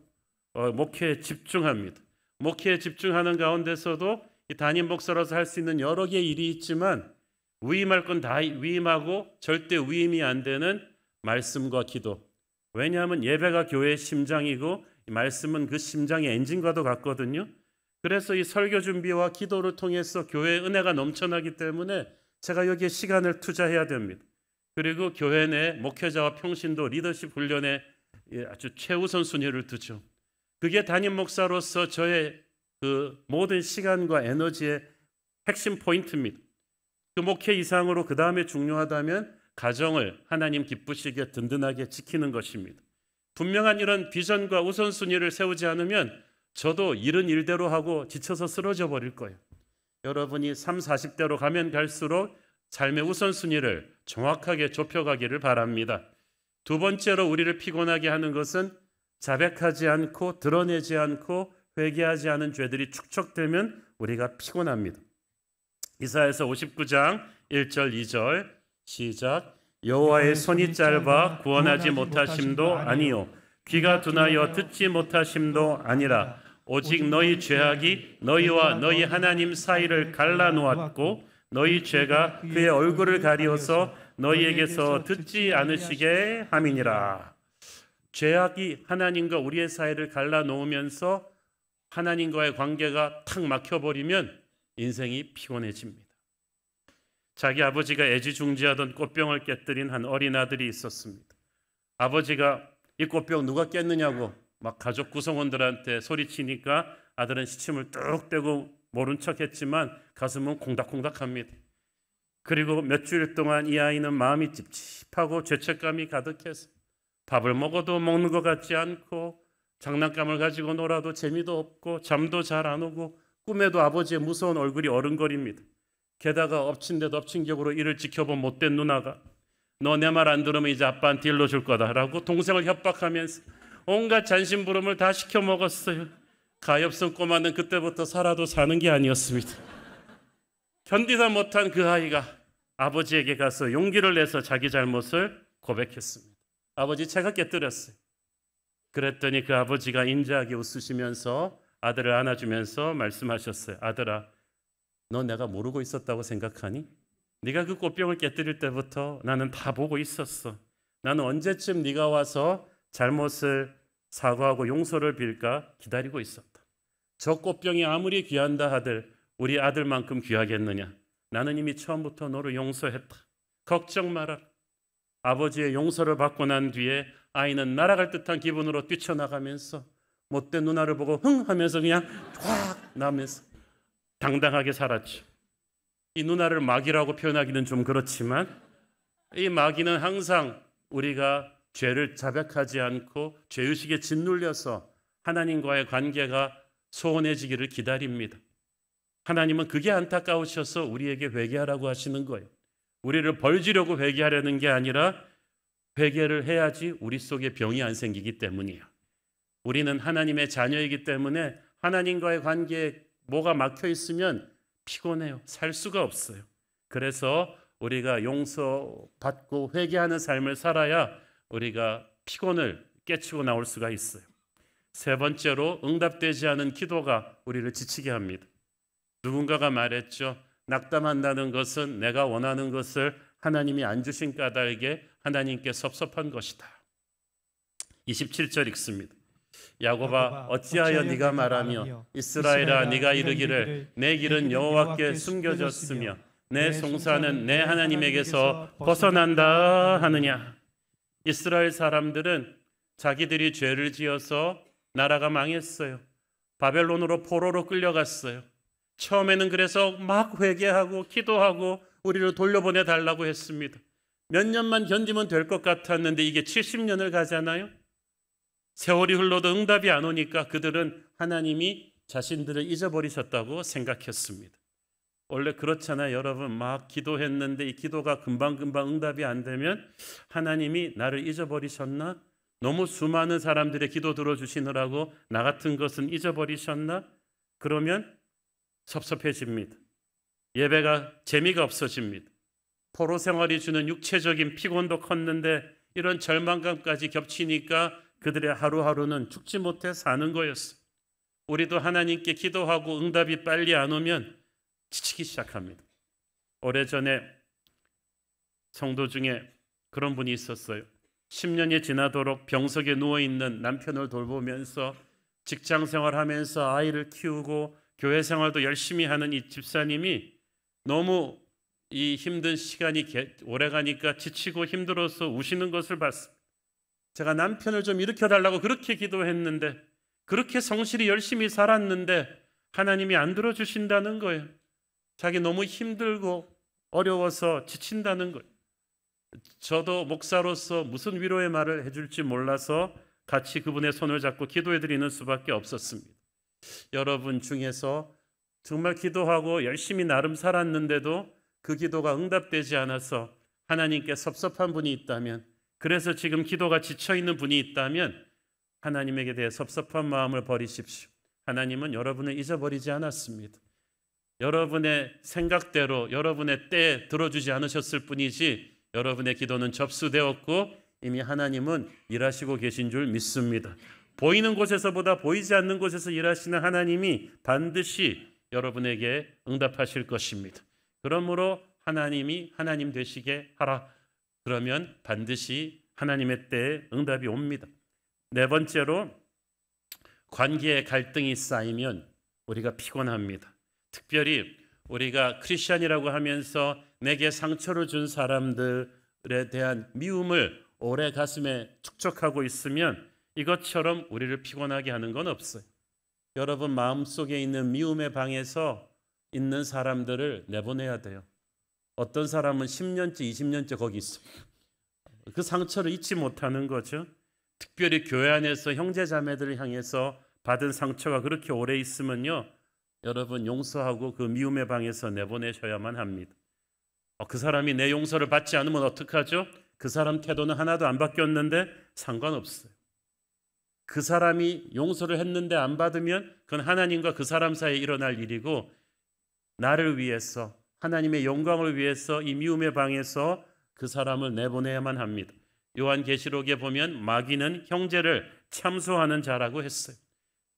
목회에 집중합니다. 목회에 집중하는 가운데서도 이 담임 목사로서 할 수 있는 여러 개의 일이 있지만 위임할 건 다 위임하고 절대 위임이 안 되는 말씀과 기도. 왜냐하면 예배가 교회의 심장이고 말씀은 그 심장의 엔진과도 같거든요. 그래서 이 설교 준비와 기도를 통해서 교회의 은혜가 넘쳐나기 때문에 제가 여기에 시간을 투자해야 됩니다. 그리고 교회 내 목회자와 평신도 리더십 훈련에 아주 최우선 순위를 두죠. 그게 담임 목사로서 저의 그 모든 시간과 에너지의 핵심 포인트입니다. 그 목회 이상으로 그 다음에 중요하다면 가정을 하나님 기쁘시게 든든하게 지키는 것입니다. 분명한 이런 비전과 우선순위를 세우지 않으면 저도 일은 일대로 하고 지쳐서 쓰러져 버릴 거예요. 여러분이 30, 40대로 가면 갈수록 삶의 우선순위를 정확하게 좁혀가기를 바랍니다. 두 번째로 우리를 피곤하게 하는 것은 자백하지 않고 드러내지 않고 회개하지 않은 죄들이 축적되면 우리가 피곤합니다. 이사야서 59장 1절 2절 시작. 여호와의 손이 짧아 구원하지 못하심도 아니요 귀가 둔하여 듣지 못하심도 아니라 오직 너희 죄악이 너희와 너희 하나님 사이를 갈라놓았고 너희 죄가 그의 얼굴을 가리어서 너희에게서 듣지 않으시게 함이니라. 죄악이 하나님과 우리의 사이를 갈라놓으면서 하나님과의 관계가 탁 막혀버리면 인생이 피곤해집니다. 자기 아버지가 애지중지하던 꽃병을 깨뜨린 한 어린아들이 있었습니다. 아버지가 이 꽃병 누가 깼느냐고 막 가족 구성원들한테 소리치니까 아들은 시침을 뚝 떼고 모른 척했지만 가슴은 콩닥콩닥합니다. 그리고 몇 주일 동안 이 아이는 마음이 찝찝하고 죄책감이 가득해서 밥을 먹어도 먹는 것 같지 않고 장난감을 가지고 놀아도 재미도 없고 잠도 잘 안 오고 꿈에도 아버지의 무서운 얼굴이 어른거립니다. 게다가 엎친 데도 엎친 격으로 이를 지켜본 못된 누나가 너 내 말 안 들으면 이제 아빠한테 일러줄 거다라고 동생을 협박하면서 온갖 잔심부름을 다 시켜 먹었어요. 가엾은 꼬마는 그때부터 살아도 사는 게 아니었습니다. 견디다 못한 그 아이가 아버지에게 가서 용기를 내서 자기 잘못을 고백했습니다. 아버지, 제가 깨뜨렸어요. 그랬더니 그 아버지가 인자하게 웃으시면서 아들을 안아주면서 말씀하셨어요. 아들아, 너 내가 모르고 있었다고 생각하니? 네가 그 꽃병을 깨뜨릴 때부터 나는 다 보고 있었어. 나는 언제쯤 네가 와서 잘못을 사과하고 용서를 빌까 기다리고 있었다. 저 꽃병이 아무리 귀한다 하들 우리 아들만큼 귀하겠느냐? 나는 이미 처음부터 너를 용서했다. 걱정 마라. 아버지의 용서를 받고 난 뒤에 아이는 날아갈 듯한 기분으로 뛰쳐나가면서 못된 누나를 보고 흥 하면서 그냥 확 나면서 당당하게 살았죠. 이 누나를 마귀라고 표현하기는 좀 그렇지만 이 마귀는 항상 우리가 죄를 자백하지 않고 죄의식에 짓눌려서 하나님과의 관계가 소원해지기를 기다립니다. 하나님은 그게 안타까우셔서 우리에게 회개하라고 하시는 거예요. 우리를 벌지려고 회개하려는 게 아니라 회개를 해야지 우리 속에 병이 안 생기기 때문이에요. 우리는 하나님의 자녀이기 때문에 하나님과의 관계에 뭐가 막혀 있으면 피곤해요. 살 수가 없어요. 그래서 우리가 용서받고 회개하는 삶을 살아야 우리가 피곤을 깨치고 나올 수가 있어요. 세 번째로 응답되지 않은 기도가 우리를 지치게 합니다. 누군가가 말했죠. 낙담한다는 것은 내가 원하는 것을 하나님이 안 주신 까닭에 하나님께 섭섭한 것이다. 27절 읽습니다. 야곱아 어찌하여 네가 말하며 이스라엘아 네가 이르기를 내 길은 여호와께 숨겨졌으며 내 송사는 내 하나님에게서 벗어난다 하느냐. 이스라엘 사람들은 자기들이 죄를 지어서 나라가 망했어요. 바벨론으로 포로로 끌려갔어요. 처음에는 그래서 막 회개하고 기도하고 우리를 돌려보내 달라고 했습니다. 몇 년만 견디면 될 것 같았는데 이게 70년을 가잖아요. 세월이 흘러도 응답이 안 오니까 그들은 하나님이 자신들을 잊어버리셨다고 생각했습니다. 원래 그렇잖아요. 여러분, 막 기도했는데 이 기도가 금방금방 응답이 안 되면 하나님이 나를 잊어버리셨나? 너무 수많은 사람들의 기도 들어주시느라고 나 같은 것은 잊어버리셨나? 그러면 섭섭해집니다. 예배가 재미가 없어집니다. 포로 생활이 주는 육체적인 피곤도 컸는데 이런 절망감까지 겹치니까 그들의 하루하루는 죽지 못해 사는 거였어요. 우리도 하나님께 기도하고 응답이 빨리 안 오면 지치기 시작합니다. 오래전에 성도 중에 그런 분이 있었어요. 10년이 지나도록 병석에 누워있는 남편을 돌보면서 직장 생활하면서 아이를 키우고 교회 생활도 열심히 하는 이 집사님이 너무 이 힘든 시간이 오래가니까 지치고 힘들어서 우시는 것을 봤습니다. 제가 남편을 좀 일으켜달라고 그렇게 기도했는데, 그렇게 성실히 열심히 살았는데 하나님이 안 들어주신다는 거예요. 자기 너무 힘들고 어려워서 지친다는 거예요. 저도 목사로서 무슨 위로의 말을 해줄지 몰라서 같이 그분의 손을 잡고 기도해드리는 수밖에 없었습니다. 여러분 중에서 정말 기도하고 열심히 나름 살았는데도 그 기도가 응답되지 않아서 하나님께 섭섭한 분이 있다면, 그래서 지금 기도가 지쳐있는 분이 있다면 하나님에게 대해 섭섭한 마음을 버리십시오. 하나님은 여러분을 잊어버리지 않았습니다. 여러분의 생각대로 여러분의 때에 들어주지 않으셨을 뿐이지 여러분의 기도는 접수되었고 이미 하나님은 일하시고 계신 줄 믿습니다. 보이는 곳에서보다 보이지 않는 곳에서 일하시는 하나님이 반드시 여러분에게 응답하실 것입니다. 그러므로 하나님이 하나님 되시게 하라. 그러면 반드시 하나님의 때에 응답이 옵니다. 네 번째로, 관계에 갈등이 쌓이면 우리가 피곤합니다. 특별히 우리가 크리스찬이라고 하면서 내게 상처를 준 사람들에 대한 미움을 오래 가슴에 축적하고 있으면 이것처럼 우리를 피곤하게 하는 건 없어요. 여러분 마음속에 있는 미움의 방에서 있는 사람들을 내보내야 돼요. 어떤 사람은 10년째 20년째 거기 있어요. 그 상처를 잊지 못하는 거죠. 특별히 교회 안에서 형제 자매들을 향해서 받은 상처가 그렇게 오래 있으면요, 여러분 용서하고 그 미움의 방에서 내보내셔야만 합니다. 그 사람이 내 용서를 받지 않으면 어떡하죠? 그 사람 태도는 하나도 안 바뀌었는데 상관없어요. 그 사람이 용서를 했는데 안 받으면 그건 하나님과 그 사람 사이에 일어날 일이고, 나를 위해서 하나님의 영광을 위해서 이 미움의 방에서 그 사람을 내보내야만 합니다. 요한계시록에 보면 마귀는 형제를 참소하는 자라고 했어요.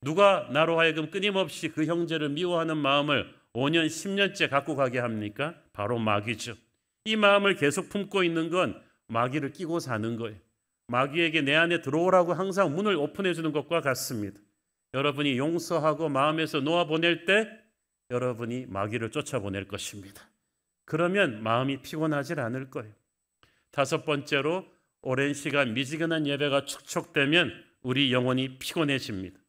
누가 나로 하여금 끊임없이 그 형제를 미워하는 마음을 5년, 10년째 갖고 가게 합니까? 바로 마귀죠. 이 마음을 계속 품고 있는 건 마귀를 끼고 사는 거예요. 마귀에게 내 안에 들어오라고 항상 문을 오픈해 주는 것과 같습니다. 여러분이 용서하고 마음에서 놓아보낼 때 여러분이 마귀를 쫓아보낼 것입니다. 그러면 마음이 피곤하지 않을 거예요. 다섯 번째로, 오랜 시간 미지근한 예배가 축적되면 우리 영혼이 피곤해집니다.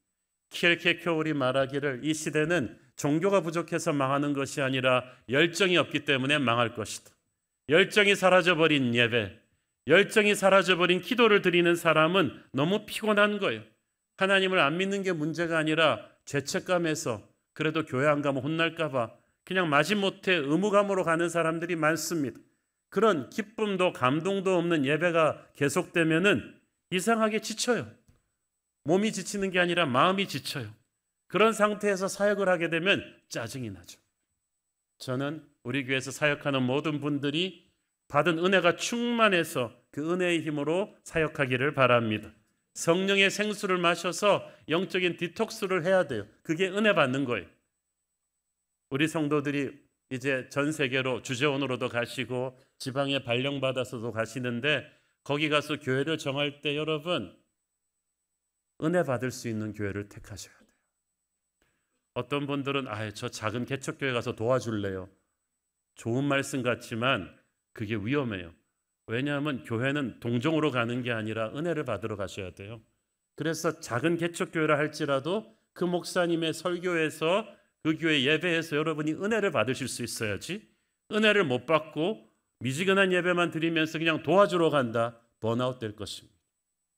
키엘케교울이 말하기를 이 시대는 종교가 부족해서 망하는 것이 아니라 열정이 없기 때문에 망할 것이다. 열정이 사라져버린 예배, 열정이 사라져버린 기도를 드리는 사람은 너무 피곤한 거예요. 하나님을 안 믿는 게 문제가 아니라 죄책감에서 그래도 교회 안 가면 혼날까 봐 그냥 마지못해 의무감으로 가는 사람들이 많습니다. 그런 기쁨도 감동도 없는 예배가 계속되면은 이상하게 지쳐요. 몸이 지치는 게 아니라 마음이 지쳐요. 그런 상태에서 사역을 하게 되면 짜증이 나죠. 저는 우리 교회에서 사역하는 모든 분들이 받은 은혜가 충만해서 그 은혜의 힘으로 사역하기를 바랍니다. 성령의 생수를 마셔서 영적인 디톡스를 해야 돼요. 그게 은혜 받는 거예요. 우리 성도들이 이제 전 세계로 주재원으로도 가시고 지방에 발령받아서도 가시는데, 거기 가서 교회를 정할 때 여러분 은혜 받을 수 있는 교회를 택하셔야 돼요. 어떤 분들은 저 작은 개척교회 가서 도와줄래요. 좋은 말씀 같지만 그게 위험해요. 왜냐하면 교회는 동정으로 가는 게 아니라 은혜를 받으러 가셔야 돼요. 그래서 작은 개척교회라 할지라도 그 목사님의 설교에서 그 교회 예배에서 여러분이 은혜를 받으실 수 있어야지, 은혜를 못 받고 미지근한 예배만 드리면서 그냥 도와주러 간다, 번아웃 될 것입니다.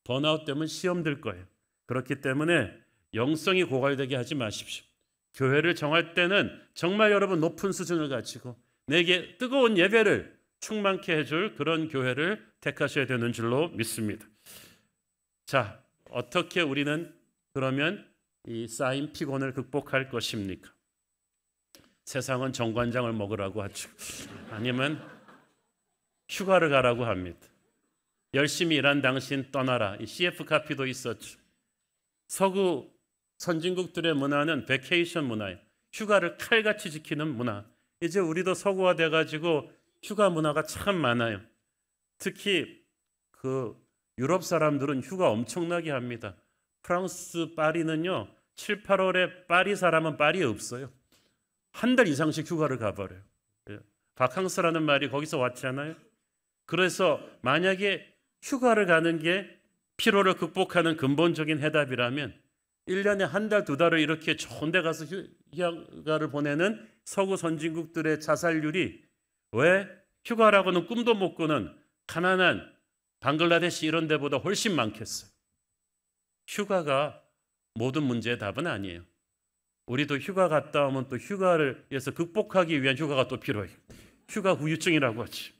번아웃 되면 시험 들 거예요. 그렇기 때문에 영성이 고갈되게 하지 마십시오. 교회를 정할 때는 정말 여러분 높은 수준을 가지고 내게 뜨거운 예배를 충만케 해줄 그런 교회를 택하셔야 되는 줄로 믿습니다. 자, 어떻게 우리는 그러면 이 쌓인 피곤을 극복할 것입니까? 세상은 정관장을 먹으라고 하죠. 아니면 휴가를 가라고 합니다. 열심히 일한 당신 떠나라. 이 CF 카피도 있었죠. 서구 선진국들의 문화는 베케이션 문화예요. 휴가를 칼같이 지키는 문화. 이제 우리도 서구화돼 가지고 휴가 문화가 참 많아요. 특히 그 유럽 사람들은 휴가 엄청나게 합니다. 프랑스 파리는요, 7, 8월에 파리 사람은 파리에 없어요. 한 달 이상씩 휴가를 가버려요. 바캉스라는 말이 거기서 왔잖아요. 그래서 만약에 휴가를 가는 게 피로를 극복하는 근본적인 해답이라면 1년에 한 달, 두 달을 이렇게 좋은 데 가서 휴가를 보내는 서구 선진국들의 자살률이 왜 휴가라고는 꿈도 못 꾸는 가난한 방글라데시 이런 데보다 훨씬 많겠어요. 휴가가 모든 문제의 답은 아니에요. 우리도 휴가 갔다 오면 또 휴가를 위해서 극복하기 위한 휴가가 또 필요해요. 휴가 후유증이라고 하지.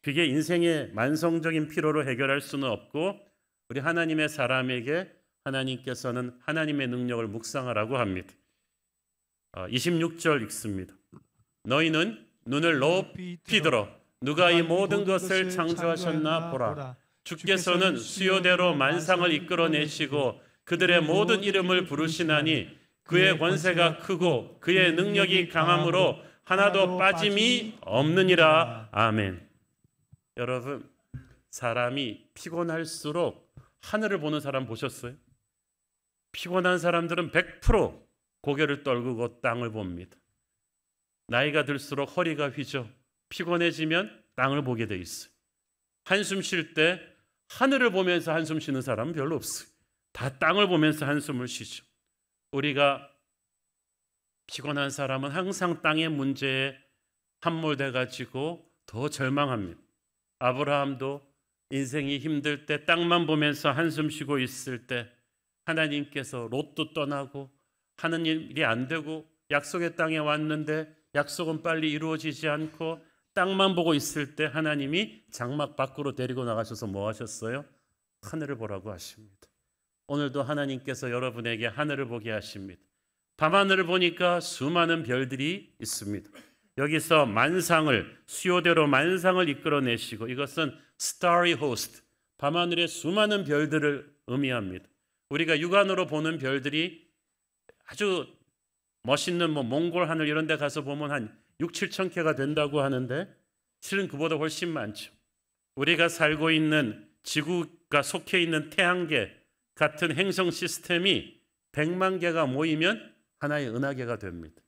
그게 인생의 만성적인 피로를 해결할 수는 없고 우리 하나님의 사람에게 하나님께서는 하나님의 능력을 묵상하라고 합니다. 26절 읽습니다. 너희는 눈을 높이 들어 누가 이 모든 것을 창조하셨나 보라. 주께서는 수요대로 만상을 이끌어내시고 그들의 모든 이름을 부르시나니 그의 권세가 크고 그의 능력이 강함으로 하나도 빠짐이 없느니라. 아멘. 여러분, 사람이 피곤할수록 하늘을 보는 사람 보셨어요? 피곤한 사람들은 100% 고개를 떨구고 땅을 봅니다. 나이가 들수록 허리가 휘죠. 피곤해지면 땅을 보게 돼 있어요. 한숨 쉴 때 하늘을 보면서 한숨 쉬는 사람은 별로 없어요. 다 땅을 보면서 한숨을 쉬죠. 우리가 피곤한 사람은 항상 땅의 문제에 함몰돼 가지고 더 절망합니다. 아브라함도 인생이 힘들 때 땅만 보면서 한숨 쉬고 있을 때 하나님께서 롯도 떠나고 하는 일이 안 되고 약속의 땅에 왔는데 약속은 빨리 이루어지지 않고 땅만 보고 있을 때 하나님이 장막 밖으로 데리고 나가셔서 뭐 하셨어요? 하늘을 보라고 하십니다. 오늘도 하나님께서 여러분에게 하늘을 보게 하십니다. 밤하늘을 보니까 수많은 별들이 있습니다. 여기서 만상을 수요대로 만상을 이끌어내시고 이것은 starry host, 밤하늘의 수많은 별들을 의미합니다. 우리가 육안으로 보는 별들이 아주 멋있는 몽골 하늘 이런 데 가서 보면 한 6, 7천 개가 된다고 하는데 실은 그보다 훨씬 많죠. 우리가 살고 있는 지구가 속해 있는 태양계 같은 행성 시스템이 100만 개가 모이면 하나의 은하계가 됩니다.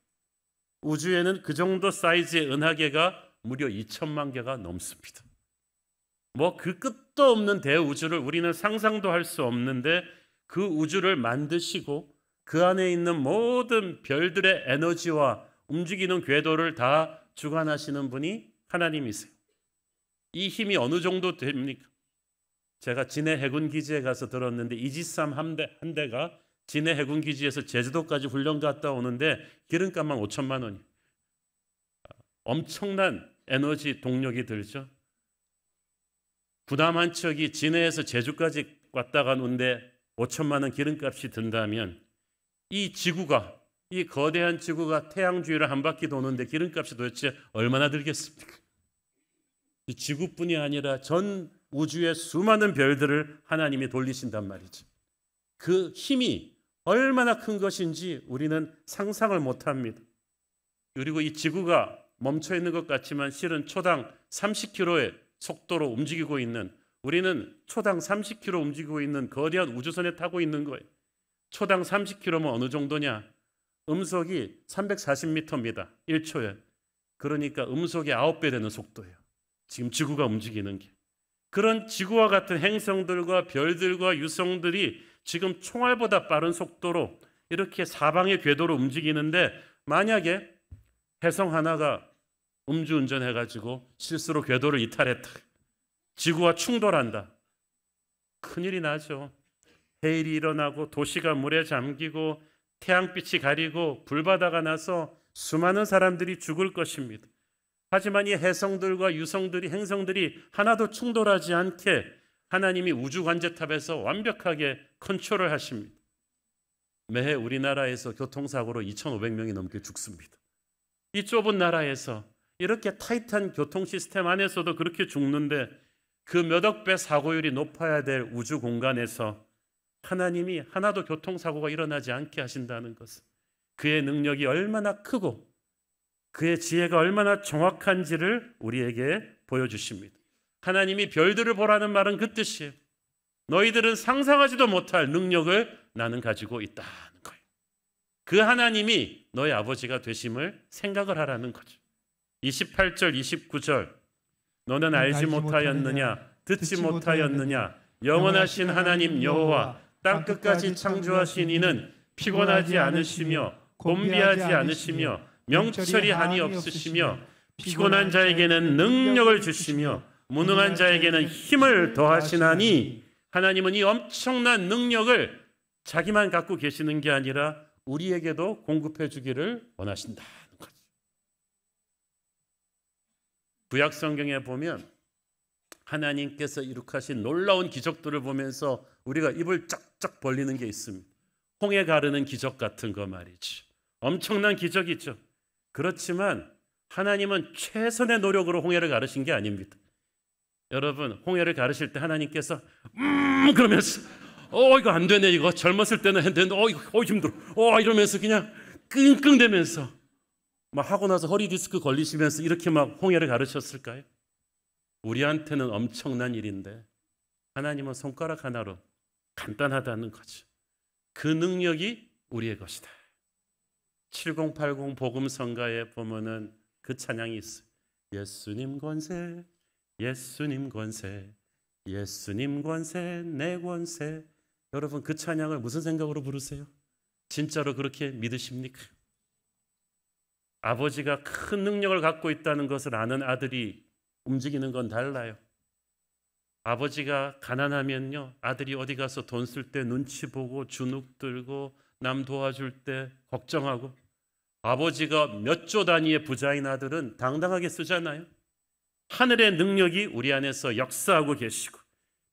우주에는 그 정도 사이즈의 은하계가 무려 2천만 개가 넘습니다. 그 끝도 없는 대우주를 우리는 상상도 할 수 없는데 그 우주를 만드시고 그 안에 있는 모든 별들의 에너지와 움직이는 궤도를 다 주관하시는 분이 하나님이세요. 이 힘이 어느 정도 됩니까? 제가 진해 해군기지에 가서 들었는데 이지삼 한 대가 진해 해군기지에서 제주도까지 훈련 갔다 오는데 기름값만 5천만 원이에요. 엄청난 에너지 동력이 들죠. 부담 한 척이 진해에서 제주까지 왔다 가는데 5천만 원 기름값이 든다면 이 지구가, 이 거대한 지구가 태양 주위를 한 바퀴 도는데 기름값이 도대체 얼마나 들겠습니까? 이 지구뿐이 아니라 전 우주의 수많은 별들을 하나님이 돌리신단 말이죠. 그 힘이 얼마나 큰 것인지 우리는 상상을 못합니다. 그리고 이 지구가 멈춰 있는 것 같지만 실은 초당 30km의 속도로 움직이고 있는, 우리는 초당 30km 움직이고 있는 거대한 우주선에 타고 있는 거예요. 초당 30km면 어느 정도냐? 음속이 340m입니다. 1초에. 그러니까 음속의 9배 되는 속도예요. 지금 지구가 움직이는 게. 그런 지구와 같은 행성들과 별들과 유성들이 지금 총알보다 빠른 속도로 이렇게 사방의 궤도로 움직이는데 만약에 해성 하나가 음주운전해가지고 실수로 궤도를 이탈했다. 지구와 충돌한다. 큰일이 나죠. 해일이 일어나고 도시가 물에 잠기고 태양빛이 가리고 불바다가 나서 수많은 사람들이 죽을 것입니다. 하지만 이 해성들과 유성들이 행성들이 하나도 충돌하지 않게 하나님이 우주관제탑에서 완벽하게 컨트롤을 하십니다. 매해 우리나라에서 교통사고로 2,500명이 넘게 죽습니다. 이 좁은 나라에서 이렇게 타이트한 교통 시스템 안에서도 그렇게 죽는데 그 몇억 배 사고율이 높아야 될 우주 공간에서 하나님이 하나도 교통사고가 일어나지 않게 하신다는 것은 그의 능력이 얼마나 크고 그의 지혜가 얼마나 정확한지를 우리에게 보여주십니다. 하나님이 별들을 보라는 말은 그 뜻이에요. 너희들은 상상하지도 못할 능력을 나는 가지고 있다는 거예요. 그 하나님이 너희 아버지가 되심을 생각을 하라는 거죠. 28절 29절 너는 알지 못하였느냐 듣지 못하였느냐 영원하신 하나님 여호와 땅끝까지 창조하신 이는 피곤하지 않으시며 곤비하지 않으시며 명철이 한이 없으시며 피곤한 자에게는 능력을 주시며 무능한 자에게는 힘을 더하시나니 하나님은 이 엄청난 능력을 자기만 갖고 계시는 게 아니라 우리에게도 공급해 주기를 원하신다는 거죠. 구약 성경에 보면 하나님께서 이룩하신 놀라운 기적들을 보면서 우리가 입을 쫙쫙 벌리는 게 있습니다. 홍해 가르는 기적 같은 거 말이죠. 엄청난 기적이죠. 그렇지만 하나님은 최선의 노력으로 홍해를 가르신 게 아닙니다. 여러분 홍해를 가르실 때 하나님께서 그러면서 이거 안 되네, 이거 젊었을 때는 했는데 이거 힘들어 이러면서 그냥 끙끙대면서 막 하고 나서 허리 디스크 걸리시면서 이렇게 막 홍해를 가르쳤을까요? 우리한테는 엄청난 일인데 하나님은 손가락 하나로 간단하다는 거죠. 그 능력이 우리의 것이다. 7080 복음성가에 보면은 그 찬양이 있어요. 예수님 권세 예수님 권세 예수님 권세 내 권세. 여러분 그 찬양을 무슨 생각으로 부르세요? 진짜로 그렇게 믿으십니까? 아버지가 큰 능력을 갖고 있다는 것을 아는 아들이 움직이는 건 달라요. 아버지가 가난하면요 아들이 어디 가서 돈 쓸 때 눈치 보고 주눅 들고 남 도와줄 때 걱정하고, 아버지가 몇 조 단위의 부자인 아들은 당당하게 쓰잖아요. 하늘의 능력이 우리 안에서 역사하고 계시고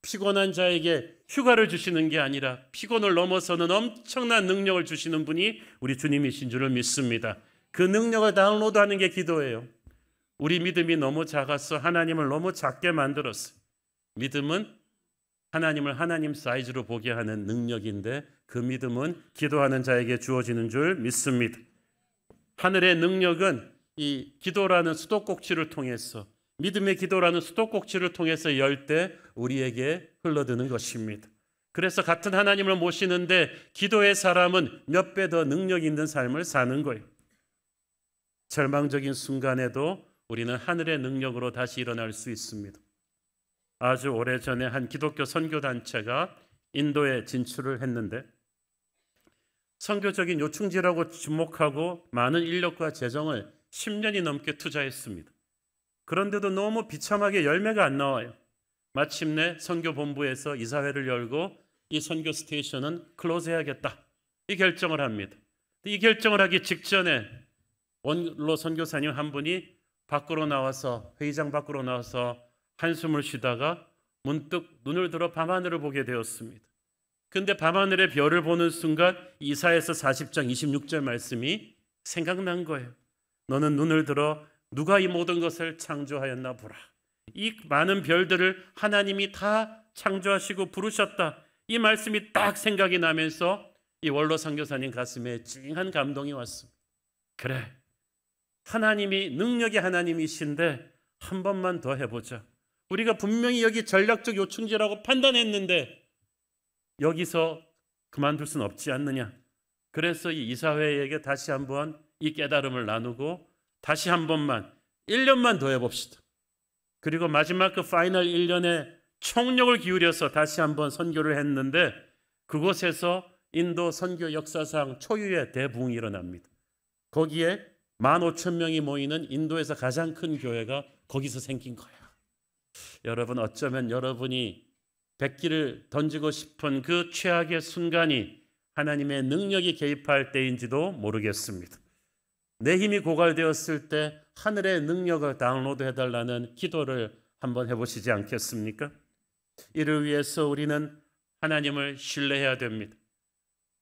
피곤한 자에게 휴가를 주시는 게 아니라 피곤을 넘어서는 엄청난 능력을 주시는 분이 우리 주님이신 줄을 믿습니다. 그 능력을 다운로드하는 게 기도예요. 우리 믿음이 너무 작아서 하나님을 너무 작게 만들었어요. 믿음은 하나님을 하나님 사이즈로 보게 하는 능력인데 그 믿음은 기도하는 자에게 주어지는 줄 믿습니다. 하늘의 능력은 이 기도라는 수도꼭지를 통해서, 믿음의 기도라는 수도꼭지를 통해서 열 때 우리에게 흘러드는 것입니다. 그래서 같은 하나님을 모시는데 기도의 사람은 몇 배 더 능력 있는 삶을 사는 거예요. 절망적인 순간에도 우리는 하늘의 능력으로 다시 일어날 수 있습니다. 아주 오래전에 한 기독교 선교단체가 인도에 진출을 했는데 선교적인 요충지라고 주목하고 많은 인력과 재정을 10년이 넘게 투자했습니다. 그런데도 너무 비참하게 열매가 안 나와요. 마침내 선교본부에서 이사회를 열고 이 선교 스테이션은 클로즈해야겠다, 이 결정을 합니다. 이 결정을 하기 직전에 원로 선교사님 한 분이 밖으로 나와서, 회의장 밖으로 나와서 한숨을 쉬다가 문득 눈을 들어 밤하늘을 보게 되었습니다. 근데 밤하늘의 별을 보는 순간 이사야서 40장 26절 말씀이 생각난 거예요. 너는 눈을 들어 누가 이 모든 것을 창조하였나 보라. 이 많은 별들을 하나님이 다 창조하시고 부르셨다. 이 말씀이 딱 생각이 나면서 이 원로 선교사님 가슴에 찡한 감동이 왔습니다. 그래, 하나님이 능력의 하나님이신데 한 번만 더 해보자. 우리가 분명히 여기 전략적 요충지라고 판단했는데 여기서 그만둘 수는 없지 않느냐. 그래서 이 이사회에게 다시 한번 이 깨달음을 나누고 다시 한 번만 1년만 더 해봅시다. 그리고 마지막 그 파이널 1년에 총력을 기울여서 다시 한번 선교를 했는데 그곳에서 인도 선교 역사상 초유의 대부흥이 일어납니다. 거기에 15,000명이 모이는 인도에서 가장 큰 교회가 거기서 생긴 거예요. 여러분, 어쩌면 여러분이 백기를 던지고 싶은 그 최악의 순간이 하나님의 능력이 개입할 때인지도 모르겠습니다. 내 힘이 고갈되었을 때 하늘의 능력을 다운로드해달라는 기도를 한번 해보시지 않겠습니까? 이를 위해서 우리는 하나님을 신뢰해야 됩니다.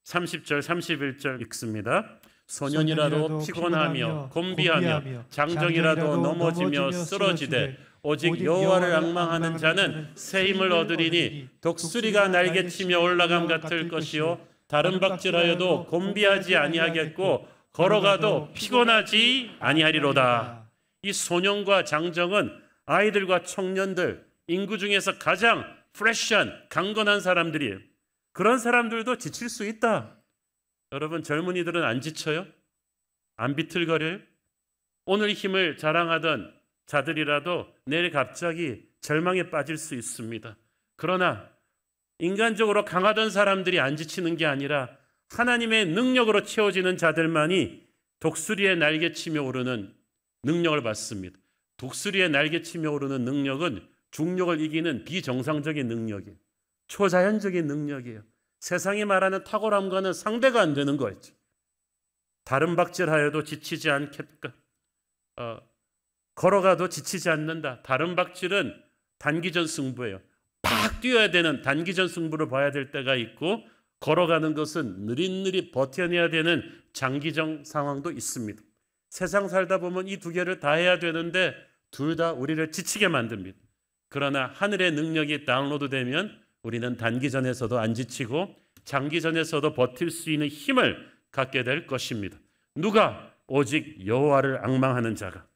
30절 31절 읽습니다. 소년이라도 피곤하며 곤비하며 장정이라도 넘어지며 쓰러지되 오직 여호와를 앙망하는 자는 새 힘을 얻으리니 독수리가 날개치며 올라감 같을 것이요 다른 박질하여도 곤비하지 아니하겠고 걸어가도 피곤하지 아니하리로다. 이 소년과 장정은 아이들과 청년들, 인구 중에서 가장 프레시한 강건한 사람들이에요. 그런 사람들도 지칠 수 있다. 여러분, 젊은이들은 안 지쳐요? 안 비틀거려요? 오늘 힘을 자랑하던 자들이라도 내일 갑자기 절망에 빠질 수 있습니다. 그러나 인간적으로 강하던 사람들이 안 지치는 게 아니라 하나님의 능력으로 채워지는 자들만이 독수리의 날개치며 오르는 능력을 받습니다. 독수리의 날개치며 오르는 능력은 중력을 이기는 비정상적인 능력이에요. 초자연적인 능력이에요. 세상이 말하는 탁월함과는 상대가 안 되는 거였죠. 다른 박질하여도 지치지 않겠까? 걸어가도 지치지 않는다. 다른 박질은 단기전 승부예요. 팍 뛰어야 되는 단기전 승부를 봐야 될 때가 있고, 걸어가는 것은 느릿느릿 버텨내야 되는 장기적 상황도 있습니다. 세상 살다 보면 이 두 개를 다 해야 되는데 둘 다 우리를 지치게 만듭니다. 그러나 하늘의 능력이 다운로드되면 우리는 단기전에서도 안 지치고 장기전에서도 버틸 수 있는 힘을 갖게 될 것입니다. 누가? 오직 여호와를 앙망하는 자가.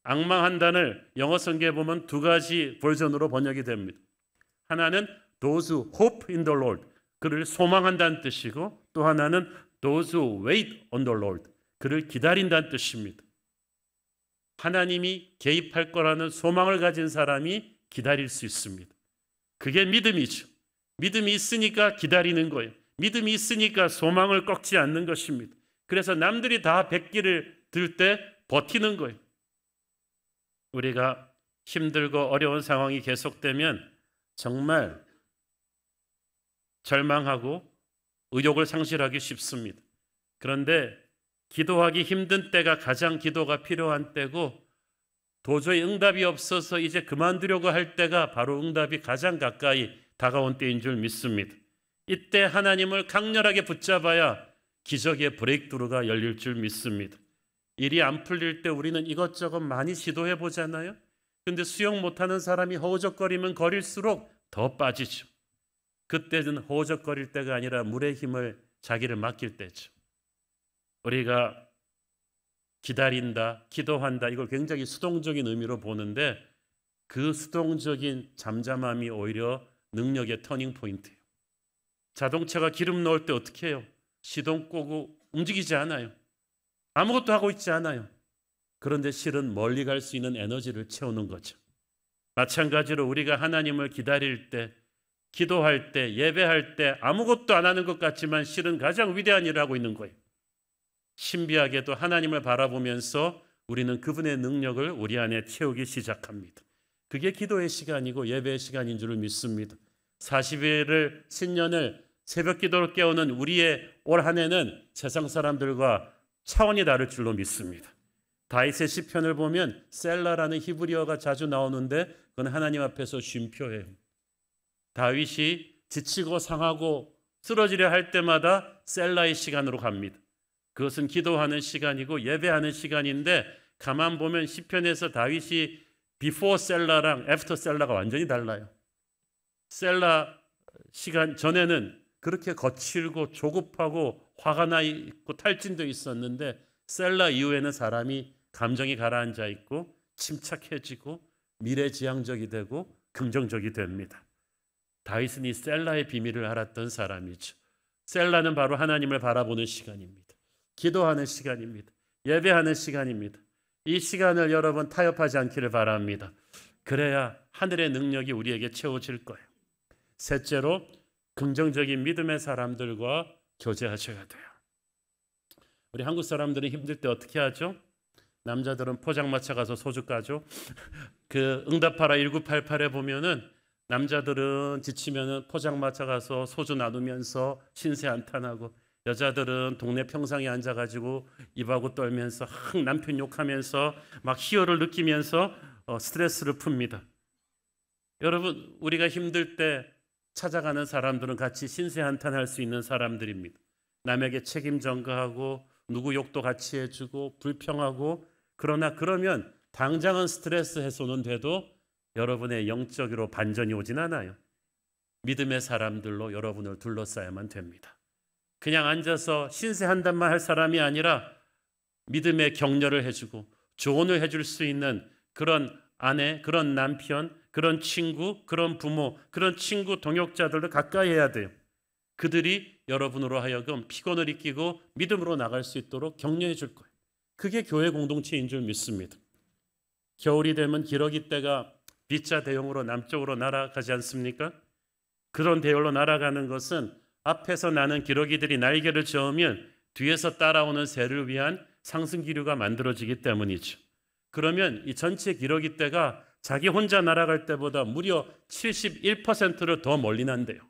앙망한다는 영어 성경에 보면 두 가지 버전으로 번역이 됩니다. 하나는 those who hope in the Lord, 그를 소망한다는 뜻이고, 또 하나는 those who wait on the Lord, 그를 기다린다는 뜻입니다. 하나님이 개입할 거라는 소망을 가진 사람이 기다릴 수 있습니다. 그게 믿음이죠. 믿음이 있으니까 기다리는 거예요. 믿음이 있으니까 소망을 꺾지 않는 것입니다. 그래서 남들이 다 백기를 들 때 버티는 거예요. 우리가 힘들고 어려운 상황이 계속되면 정말 절망하고 의욕을 상실하기 쉽습니다. 그런데 기도하기 힘든 때가 가장 기도가 필요한 때고, 도저히 응답이 없어서 이제 그만두려고 할 때가 바로 응답이 가장 가까이 다가온 때인 줄 믿습니다. 이때 하나님을 강렬하게 붙잡아야 기적의 브레이크드루가 열릴 줄 믿습니다. 일이 안 풀릴 때 우리는 이것저것 많이 시도해 보잖아요. 근데 수용 못하는 사람이 허우적거리면 거릴수록 더 빠지죠. 그때는 허우적거릴 때가 아니라 물의 힘을 자기를 맡길 때죠. 우리가 기다린다, 기도한다, 이걸 굉장히 수동적인 의미로 보는데, 그 수동적인 잠잠함이 오히려 능력의 터닝 포인트예요. 자동차가 기름 넣을 때 어떻게 해요? 시동 끄고 움직이지 않아요. 아무것도 하고 있지 않아요. 그런데 실은 멀리 갈 수 있는 에너지를 채우는 거죠. 마찬가지로 우리가 하나님을 기다릴 때, 기도할 때, 예배할 때 아무것도 안 하는 것 같지만 실은 가장 위대한 일을 하고 있는 거예요. 신비하게도 하나님을 바라보면서 우리는 그분의 능력을 우리 안에 채우기 시작합니다. 그게 기도의 시간이고 예배의 시간인 줄 믿습니다. 40일을 신년을 새벽 기도로 깨우는 우리의 올 한 해는 세상 사람들과 차원이 다를 줄로 믿습니다. 다윗의 시편을 보면 셀라라는 히브리어가 자주 나오는데 그건 하나님 앞에서 쉼표예요. 다윗이 지치고 상하고 쓰러지려 할 때마다 셀라의 시간으로 갑니다. 그것은 기도하는 시간이고 예배하는 시간인데, 가만 보면 시편에서 다윗이 비포 셀라랑 애프터 셀라가 완전히 달라요. 셀라 시간 전에는 그렇게 거칠고 조급하고 화가 나 있고 탈진도 있었는데, 셀라 이후에는 사람이 감정이 가라앉아 있고 침착해지고 미래지향적이 되고 긍정적이 됩니다. 다윗은 이 셀라의 비밀을 알았던 사람이죠. 셀라는 바로 하나님을 바라보는 시간입니다. 기도하는 시간입니다. 예배하는 시간입니다. 이 시간을 여러분 타협하지 않기를 바랍니다. 그래야 하늘의 능력이 우리에게 채워질 거예요. 셋째로, 긍정적인 믿음의 사람들과 교제하셔야 돼요. 우리 한국 사람들은 힘들 때 어떻게 하죠? 남자들은 포장마차 가서 소주 까죠. 그 응답하라 1988에 보면은 남자들은 지치면은 포장마차 가서 소주 나누면서 신세 한탄하고, 여자들은 동네 평상에 앉아가지고 입하고 떨면서 남편 욕하면서 막 희열을 느끼면서 스트레스를 풉니다. 여러분, 우리가 힘들 때 찾아가는 사람들은 같이 신세 한탄할 수 있는 사람들입니다. 남에게 책임 전가하고 누구 욕도 같이 해주고 불평하고, 그러나 그러면 당장은 스트레스 해소는 돼도 여러분의 영적으로 반전이 오진 않아요. 믿음의 사람들로 여러분을 둘러싸야만 됩니다. 그냥 앉아서 신세한탄만 할 사람이 아니라 믿음의 격려를 해주고 조언을 해줄 수 있는 그런 아내, 그런 남편, 그런 친구, 그런 부모, 그런 친구 동역자들도 가까이 해야 돼요. 그들이 여러분으로 하여금 피곤을 이기고 믿음으로 나갈 수 있도록 격려해 줄 거예요. 그게 교회 공동체인 줄 믿습니다. 겨울이 되면 기러기 떼가 빗자 대용으로 남쪽으로 날아가지 않습니까? 그런 대열로 날아가는 것은 앞에서 나는 기러기들이 날개를 저으면 뒤에서 따라오는 새를 위한 상승기류가 만들어지기 때문이죠. 그러면 이 전체 기러기 떼가 자기 혼자 날아갈 때보다 무려 71%를 더 멀리 난대요.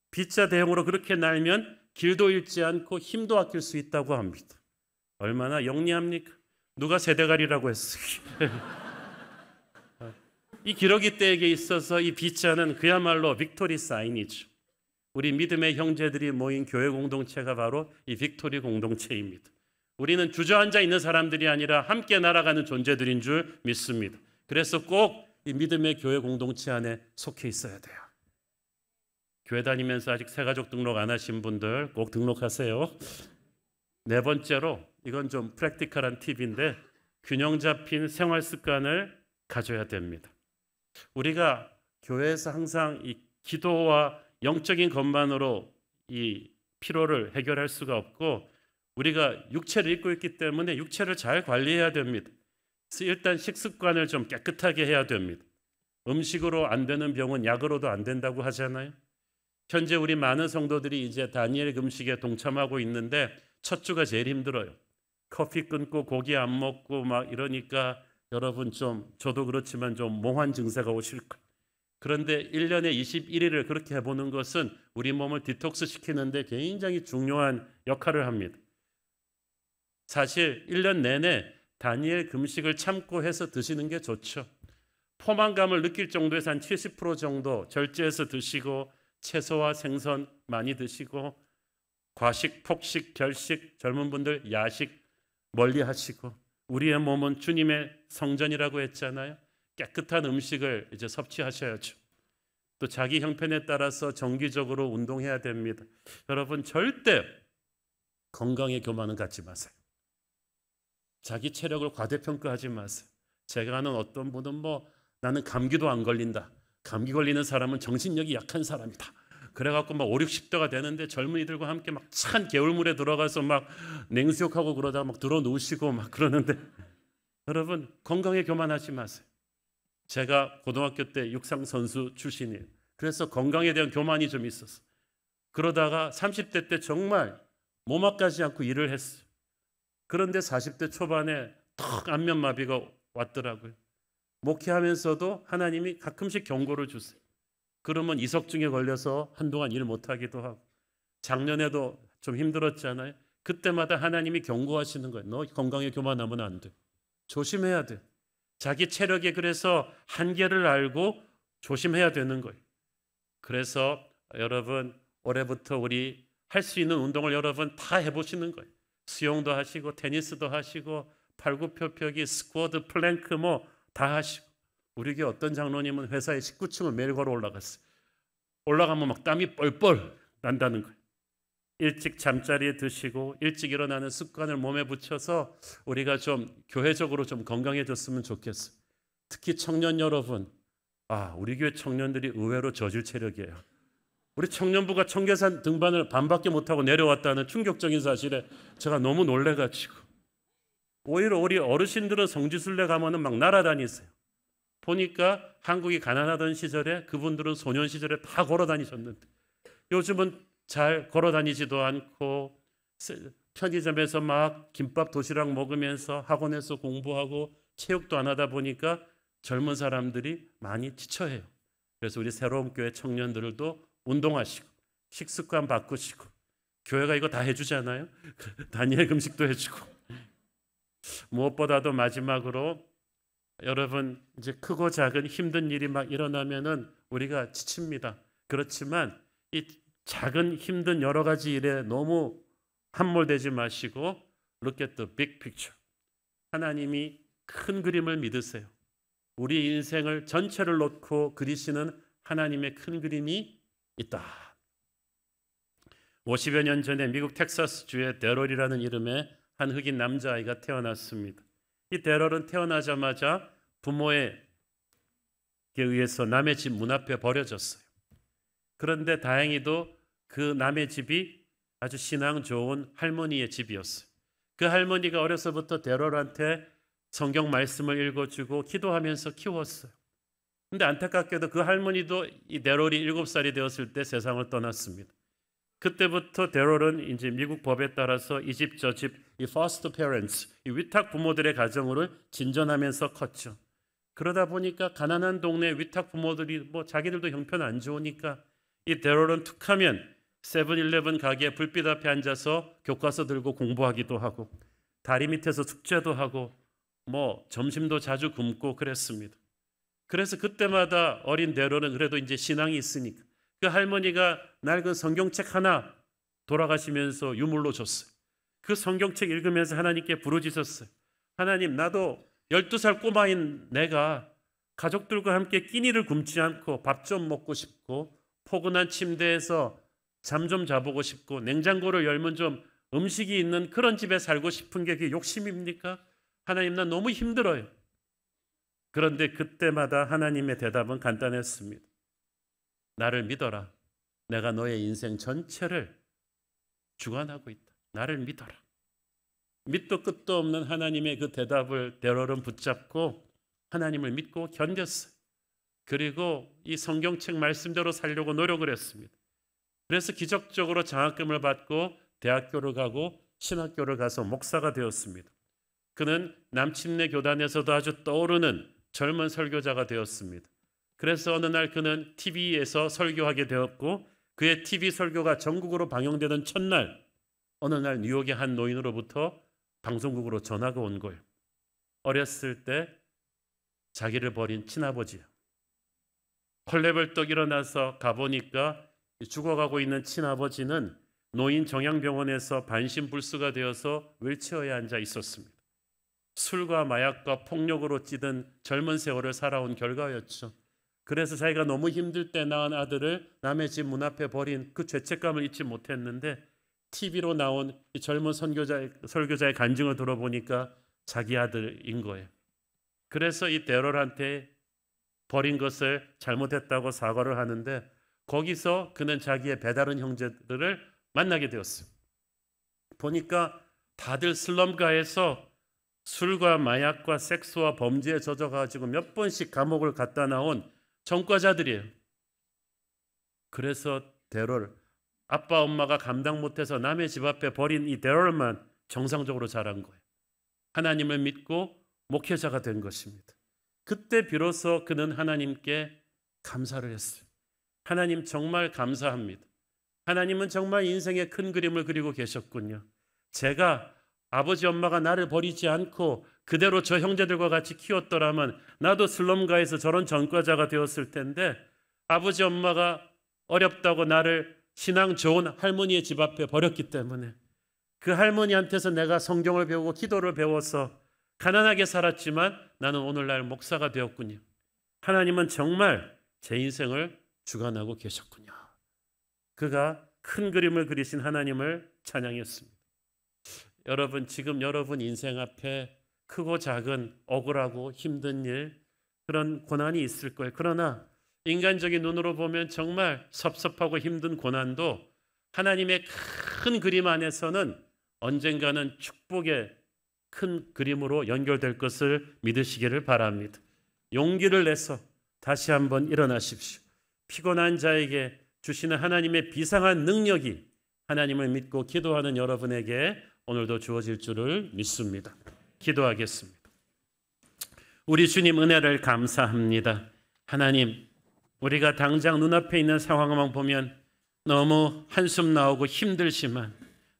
빗자 대용으로 그렇게 날면 길도 잃지 않고 힘도 아낄 수 있다고 합니다. 얼마나 영리합니까? 누가 세대가리라고 했어요. 이 기러기 떼에게 있어서 이 빗자는 그야말로 빅토리 사인이죠. 우리 믿음의 형제들이 모인 교회 공동체가 바로 이 빅토리 공동체입니다. 우리는 주저앉아 있는 사람들이 아니라 함께 날아가는 존재들인 줄 믿습니다. 그래서 꼭 이 믿음의 교회 공동체 안에 속해 있어야 돼요. 교회 다니면서 아직 새가족 등록 안 하신 분들 꼭 등록하세요. 네 번째로, 이건 좀 프랙티컬한 팁인데, 균형 잡힌 생활 습관을 가져야 됩니다. 우리가 교회에서 항상 이 기도와 영적인 것만으로 이 피로를 해결할 수가 없고, 우리가 육체를 입고 있기 때문에 육체를 잘 관리해야 됩니다. 그래서 일단 식습관을 좀 깨끗하게 해야 됩니다. 음식으로 안 되는 병은 약으로도 안 된다고 하잖아요. 현재 우리 많은 성도들이 이제 다니엘 금식에 동참하고 있는데 첫 주가 제일 힘들어요. 커피 끊고 고기 안 먹고 막 이러니까 여러분 좀, 저도 그렇지만 좀 몽환 증세가 오실 거예요. 그런데 1년에 21일을 그렇게 해보는 것은 우리 몸을 디톡스 시키는데 굉장히 중요한 역할을 합니다. 사실 1년 내내 다니엘 금식을 참고 해서 드시는 게 좋죠. 포만감을 느낄 정도에서 한 70% 정도 절제해서 드시고, 채소와 생선 많이 드시고, 과식, 폭식, 결식, 젊은 분들 야식 멀리 하시고, 우리의 몸은 주님의 성전이라고 했잖아요. 깨끗한 음식을 이제 섭취하셔야죠. 또 자기 형편에 따라서 정기적으로 운동해야 됩니다. 여러분, 절대 건강의 교만은 갖지 마세요. 자기 체력을 과대평가하지 마세요. 제가 아는 어떤 분은 나는 감기도 안 걸린다. 감기 걸리는 사람은 정신력이 약한 사람이다. 그래갖고 막 5, 60대가 되는데 젊은이들과 함께 막 찬 개울물에 들어가서 막 냉수욕하고 그러다가 막 들어 누우시고 막 그러는데, 여러분 건강에 교만하지 마세요. 제가 고등학교 때 육상 선수 출신이에요. 그래서 건강에 대한 교만이 좀 있었어요. 그러다가 30대 때 정말 몸 아까지 않고 일을 했어요. 그런데 40대 초반에 턱 안면마비가 왔더라고요. 목회하면서도 하나님이 가끔씩 경고를 주세요. 그러면 이석증에 걸려서 한동안 일 못하기도 하고, 작년에도 좀 힘들었잖아요. 그때마다 하나님이 경고하시는 거예요. 너 건강에 교만하면 안 돼. 조심해야 돼. 자기 체력에 그래서 한계를 알고 조심해야 되는 거예요. 그래서 여러분 올해부터 우리 할 수 있는 운동을 여러분 다 해보시는 거예요. 수영도 하시고 테니스도 하시고 팔굽혀펴기, 스쿼트, 플랭크 다 하시고. 우리 교회 어떤 장로님은 회사에 19층을 매일 걸어 올라갔어요. 올라가면 막 땀이 뻘뻘 난다는 거예요. 일찍 잠자리에 드시고 일찍 일어나는 습관을 몸에 붙여서 우리가 좀 교회적으로 좀 건강해졌으면 좋겠어요. 특히 청년 여러분, 우리 교회 청년들이 의외로 저질 체력이에요. 우리 청년부가 청계산 등반을 반밖에 못하고 내려왔다는 충격적인 사실에 제가 너무 놀래가지고, 오히려 우리 어르신들은 성지순례 가면은 막 날아다니세요. 보니까 한국이 가난하던 시절에 그분들은 소년 시절에 다 걸어 다니셨는데 요즘은 잘 걸어 다니지도 않고 편의점에서 막 김밥 도시락 먹으면서 학원에서 공부하고 체육도 안 하다 보니까 젊은 사람들이 많이 지쳐해요. 그래서 우리 새로운 교회 청년들도 운동하시고 식습관 바꾸시고, 교회가 이거 다 해주잖아요. 다니엘 금식도 해주고. 무엇보다도 마지막으로 여러분, 이제 크고 작은 힘든 일이 막 일어나면은 우리가 지칩니다. 그렇지만 이 작은 힘든 여러 가지 일에 너무 함몰되지 마시고 look at the big picture. 하나님이 큰 그림을 믿으세요. 우리 인생을 전체를 놓고 그리시는 하나님의 큰 그림이 있다. 50여 년 전에 미국 텍사스주의 데럴이라는 이름의 한 흑인 남자아이가 태어났습니다. 이 데럴은 태어나자마자 부모에게 의해서 남의 집 문 앞에 버려졌어요. 그런데 다행히도 그 남의 집이 아주 신앙 좋은 할머니의 집이었어요. 그 할머니가 어려서부터 데럴한테 성경 말씀을 읽어주고 기도하면서 키웠어요. 근데 안타깝게도 그 할머니도 이 데럴이 7살이 되었을 때 세상을 떠났습니다. 그때부터 데럴은 이제 미국 법에 따라서 이 집 저 집, 이 foster parents, 이 위탁 부모들의 가정으로 진전하면서 컸죠. 그러다 보니까 가난한 동네 위탁 부모들이 뭐 자기들도 형편 안 좋으니까 이 데럴은 툭하면 세븐일레븐 가게 불빛 앞에 앉아서 교과서 들고 공부하기도 하고, 다리 밑에서 숙제도 하고, 뭐 점심도 자주 굶고 그랬습니다. 그래서 그때마다 어린 데럴은 그래도 이제 신앙이 있으니까 그 할머니가 낡은 성경책 하나 돌아가시면서 유물로 줬어요. 그 성경책 읽으면서 하나님께 부르짖었어요. 하나님, 나도 12살 꼬마인 내가 가족들과 함께 끼니를 굶지 않고 밥 좀 먹고 싶고, 포근한 침대에서 잠 좀 자보고 싶고, 냉장고를 열면 좀 음식이 있는 그런 집에 살고 싶은 게 그게 욕심입니까? 하나님, 난 너무 힘들어요. 그런데 그때마다 하나님의 대답은 간단했습니다. 나를 믿어라. 내가 너의 인생 전체를 주관하고 있다. 나를 믿어라. 밑도 끝도 없는 하나님의 그 대답을 데럴은 붙잡고 하나님을 믿고 견뎠어요. 그리고 이 성경책 말씀대로 살려고 노력을 했습니다. 그래서 기적적으로 장학금을 받고 대학교를 가고 신학교를 가서 목사가 되었습니다. 그는 남침내 교단에서도 아주 떠오르는 젊은 설교자가 되었습니다. 그래서 어느 날 그는 TV에서 설교하게 되었고, 그의 TV 설교가 전국으로 방영되던 첫날, 어느 날 뉴욕의 한 노인으로부터 방송국으로 전화가 온 거예요. 어렸을 때 자기를 버린 친아버지야. 헐레벌떡 일어나서 가보니까 죽어가고 있는 친아버지는 노인 정양병원에서 반신불수가 되어서 휠체어에 앉아 있었습니다. 술과 마약과 폭력으로 찌든 젊은 세월을 살아온 결과였죠. 그래서 자기가 너무 힘들 때 낳은 아들을 남의 집 문 앞에 버린 그 죄책감을 잊지 못했는데, TV로 나온 이 젊은 설교자의 간증을 들어보니까 자기 아들인 거예요. 그래서 이 데럴한테 버린 것을 잘못했다고 사과를 하는데, 거기서 그는 자기의 배다른 형제들을 만나게 되었어요. 보니까 다들 슬럼가에서 술과 마약과 섹스와 범죄에 젖어가지고 몇 번씩 감옥을 갔다 나온 전과자들이에요. 그래서 데럴, 아빠 엄마가 감당 못해서 남의 집 앞에 버린 이 데럴만 정상적으로 자란 거예요. 하나님을 믿고 목회자가 된 것입니다. 그때 비로소 그는 하나님께 감사를 했어요. 하나님, 정말 감사합니다. 하나님은 정말 인생의 큰 그림을 그리고 계셨군요. 제가 아버지 엄마가 나를 버리지 않고 그대로 저 형제들과 같이 키웠더라면 나도 슬럼가에서 저런 전과자가 되었을 텐데, 아버지 엄마가 어렵다고 나를 신앙 좋은 할머니의 집 앞에 버렸기 때문에 그 할머니한테서 내가 성경을 배우고 기도를 배워서 가난하게 살았지만 나는 오늘날 목사가 되었군요. 하나님은 정말 제 인생을 주관하고 계셨군요. 그가 큰 그림을 그리신 하나님을 찬양했습니다. 여러분, 지금 여러분 인생 앞에 크고 작은 억울하고 힘든 일, 그런 고난이 있을 거예요. 그러나 인간적인 눈으로 보면 정말 섭섭하고 힘든 고난도 하나님의 큰 그림 안에서는 언젠가는 축복의 큰 그림으로 연결될 것을 믿으시기를 바랍니다. 용기를 내서 다시 한번 일어나십시오. 피곤한 자에게 주시는 하나님의 비상한 능력이 하나님을 믿고 기도하는 여러분에게 오늘도 주어질 줄을 믿습니다. 기도하겠습니다. 우리 주님, 은혜를 감사합니다. 하나님, 우리가 당장 눈앞에 있는 상황만 보면 너무 한숨 나오고 힘들지만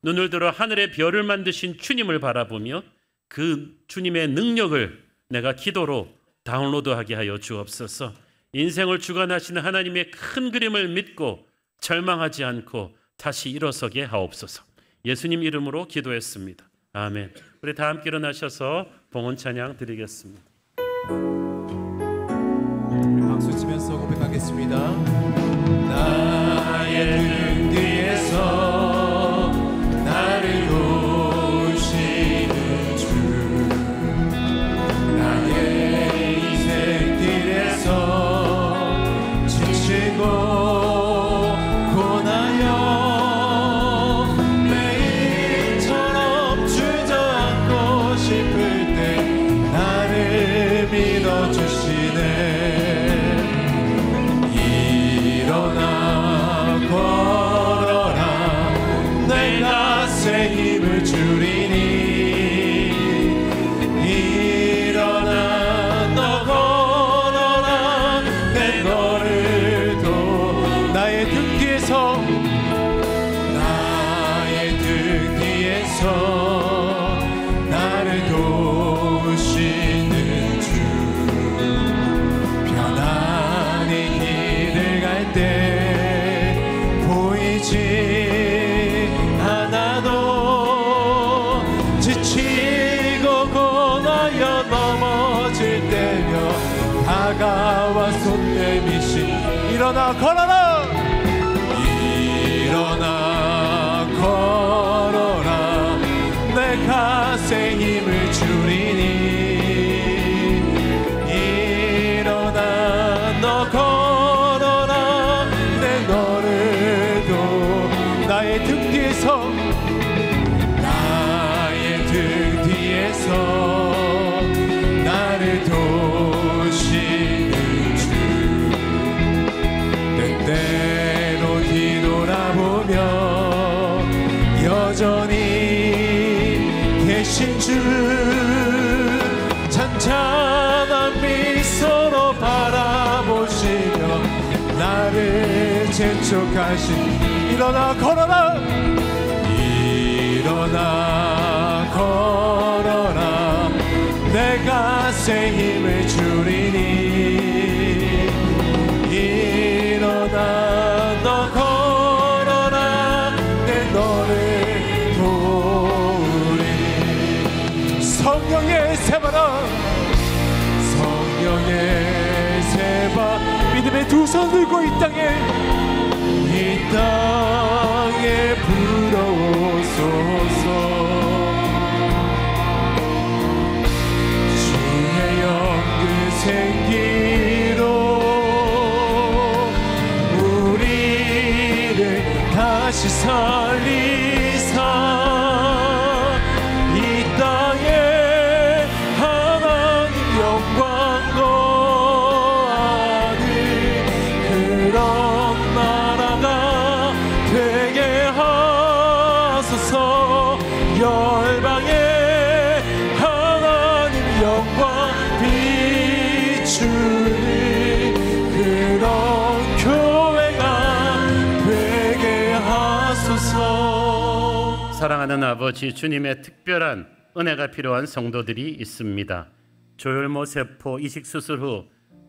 눈을 들어 하늘의 별을 만드신 주님을 바라보며 그 주님의 능력을 내가 기도로 다운로드하게 하여 주옵소서. 인생을 주관하시는 하나님의 큰 그림을 믿고 절망하지 않고 다시 일어서게 하옵소서. 예수님 이름으로 기도했습니다. 아멘. 우리 다 함께 일어나셔서 봉헌 찬양 드리겠습니다. 박수 치면서 고백하겠습니다. 나의 등 뒤에서 나를 도우시는 주, 나의 인생 길에서 지치고 고나여 매일처럼 주저앉고 싶을 때 나를 밀어주시네. 일어나 걸어라, 내가 새 힘을 주리니. 일어나 너 걸어라, 내 너를 도. 나의 등 뒤에서, 나의 등 뒤에서 나를 도우시는 주, 편안히 길을 갈 때 보이지 않아도 지치고 고나여 넘어질 때며 다가와 손 내미시. 일어나 걸어라, 일어나 걸어라, 내가 새 힘을 주리니. 일어나 너 걸어라, 내 너를 도. 나의 등 뒤에서, 나의 등 뒤에서 나를 도우시는 주, 때때로 뒤돌아보며 여전히 계신 주, 찬찬한 미소로 바라보시며 나를 재촉하신. 일어나 걸어라, 일어나 걸어라, 내가 새 힘을 주리니. 일어나 너 걸어라, 내 너를 도우리. 성령의 세바라, 성령의 세바, 믿음의 두 손 들고 이 땅에 불어오소서. 주의 영그 생기로 우리를 다시 살리사 이 땅에 하나님 영광 거하는 그런 나라가 되게 하소서. 열방에 하나님 영광 비추는 그런 교회가 되게 하소서. 사랑하는 아버지, 주님의 특별한 은혜가 필요한 성도들이 있습니다. 조혈모 세포 이식 수술 후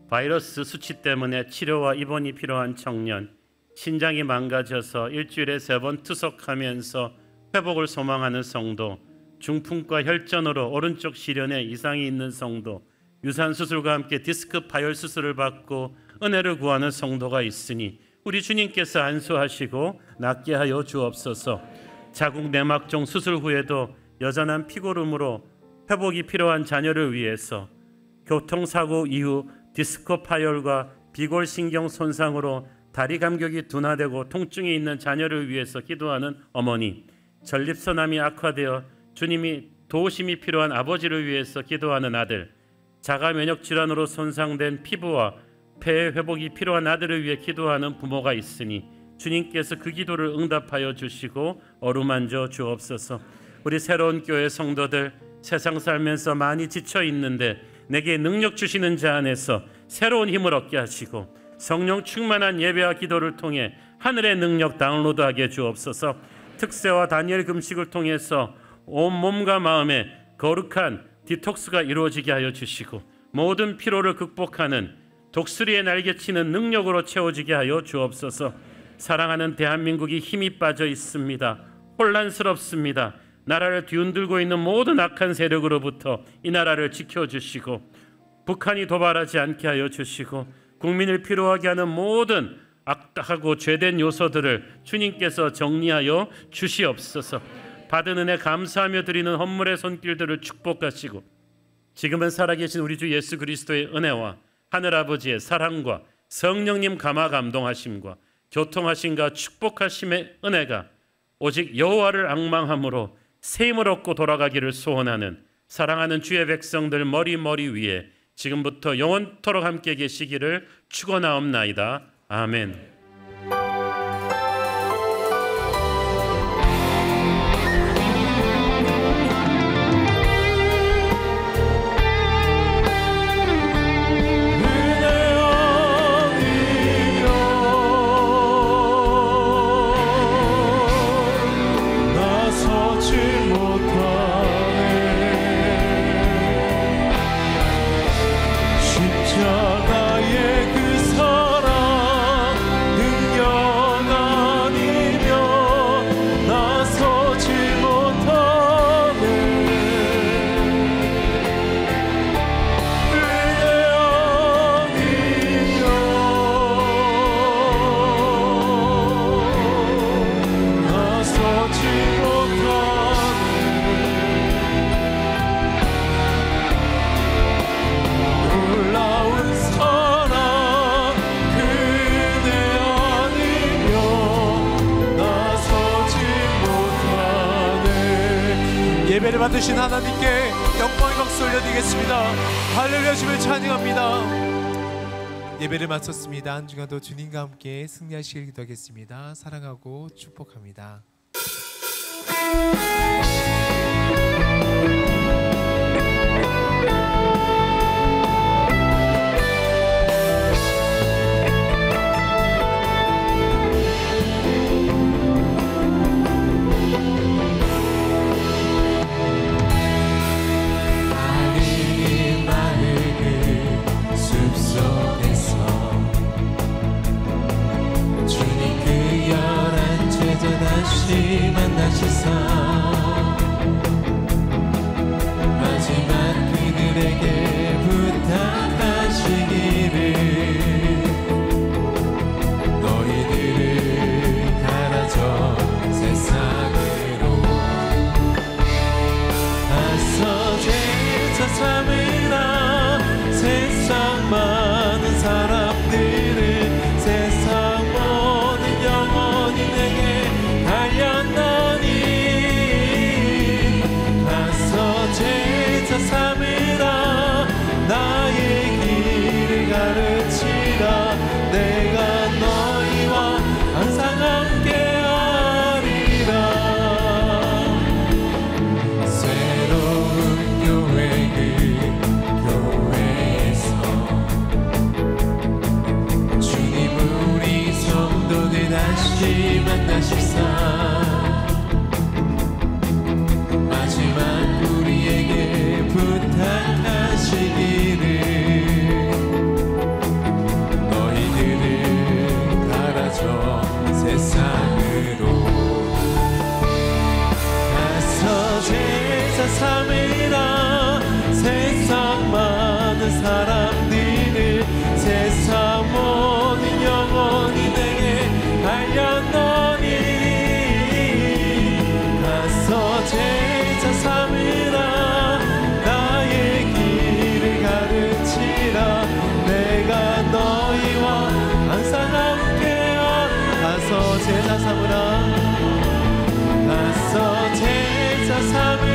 바이러스 수치 때문에 치료와 입원이 필요한 청년, 신장이 망가져서 일주일에 3번 투석하면서 회복을 소망하는 성도, 중풍과 혈전으로 오른쪽 시련에 이상이 있는 성도, 유산 수술과 함께 디스크 파열 수술을 받고 은혜를 구하는 성도가 있으니 우리 주님께서 안수하시고 낫게 하여 주옵소서. 자궁 내막종 수술 후에도 여전한 피고름으로 회복이 필요한 자녀를 위해서, 교통사고 이후 디스크 파열과 비골신경 손상으로 다리 감격이 둔화되고 통증이 있는 자녀를 위해서 기도하는 어머니, 전립선암이 악화되어 주님이 도우심이 필요한 아버지를 위해서 기도하는 아들, 자가 면역 질환으로 손상된 피부와 폐 회복이 필요한 아들을 위해 기도하는 부모가 있으니 주님께서 그 기도를 응답하여 주시고 어루만져 주옵소서. 우리 새로운 교회 성도들, 세상 살면서 많이 지쳐 있는데 내게 능력 주시는 자 안에서 새로운 힘을 얻게 하시고 성령 충만한 예배와 기도를 통해 하늘의 능력 다운로드하게 주옵소서. 특세와 다니엘 금식을 통해서 온 몸과 마음에 거룩한 디톡스가 이루어지게 하여 주시고 모든 피로를 극복하는 독수리의 날개치는 능력으로 채워지게 하여 주옵소서. 사랑하는 대한민국이 힘이 빠져 있습니다. 혼란스럽습니다. 나라를 뒤흔들고 있는 모든 악한 세력으로부터 이 나라를 지켜주시고 북한이 도발하지 않게 하여 주시고 국민을 피로하게 하는 모든 악하고 죄된 요소들을 주님께서 정리하여 주시옵소서. 받은 은혜 감사하며 드리는 헌물의 손길들을 축복하시고 지금은 살아계신 우리 주 예수 그리스도의 은혜와 하늘아버지의 사랑과 성령님 감화 감동하심과 교통하심과 축복하심의 은혜가 오직 여호와를 앙망함으로 새 힘을 얻고 돌아가기를 소원하는 사랑하는 주의 백성들 머리 위에 지금부터 영원토록 함께 계시기를 축원하옵나이다. 아멘. 십자가의 그 사랑 예배를 받으신 하나님께 영광의 박수 올려드리겠습니다. 할렐루야. 주님을 찬양합니다. 예배를 마쳤습니다. 한 주간도 주님과 함께 승리하시길 기도하겠습니다. 사랑하고 축복합니다. 다시 만나시사 마지막 그들에게 부탁하시기를 너희들을 갈아줘 세상으로 가서 죄자 삼으라. 세상 많은 사람들은 세상 모든 영혼이 내게 달렸나니 가서 제자 삼으라. 나의 길을 가르치라. 내가 너희와 항상 함께하리라. 새로운 교회 그 교회에서 주님 우리 성도들 다시 만나시사 마지막 우리에게 부탁하시기를 너희들을 갈아줘 세상으로 가서 제자 삼으라. 세상 많은 사람들을 세상 모든 영혼이 내게 달렸노니 가서 제자 삼으라. 나의 길을 가르치라. 내가 너희와 항상 함께하리. 가서 제자 삼으라. 가서 제자 삼으라.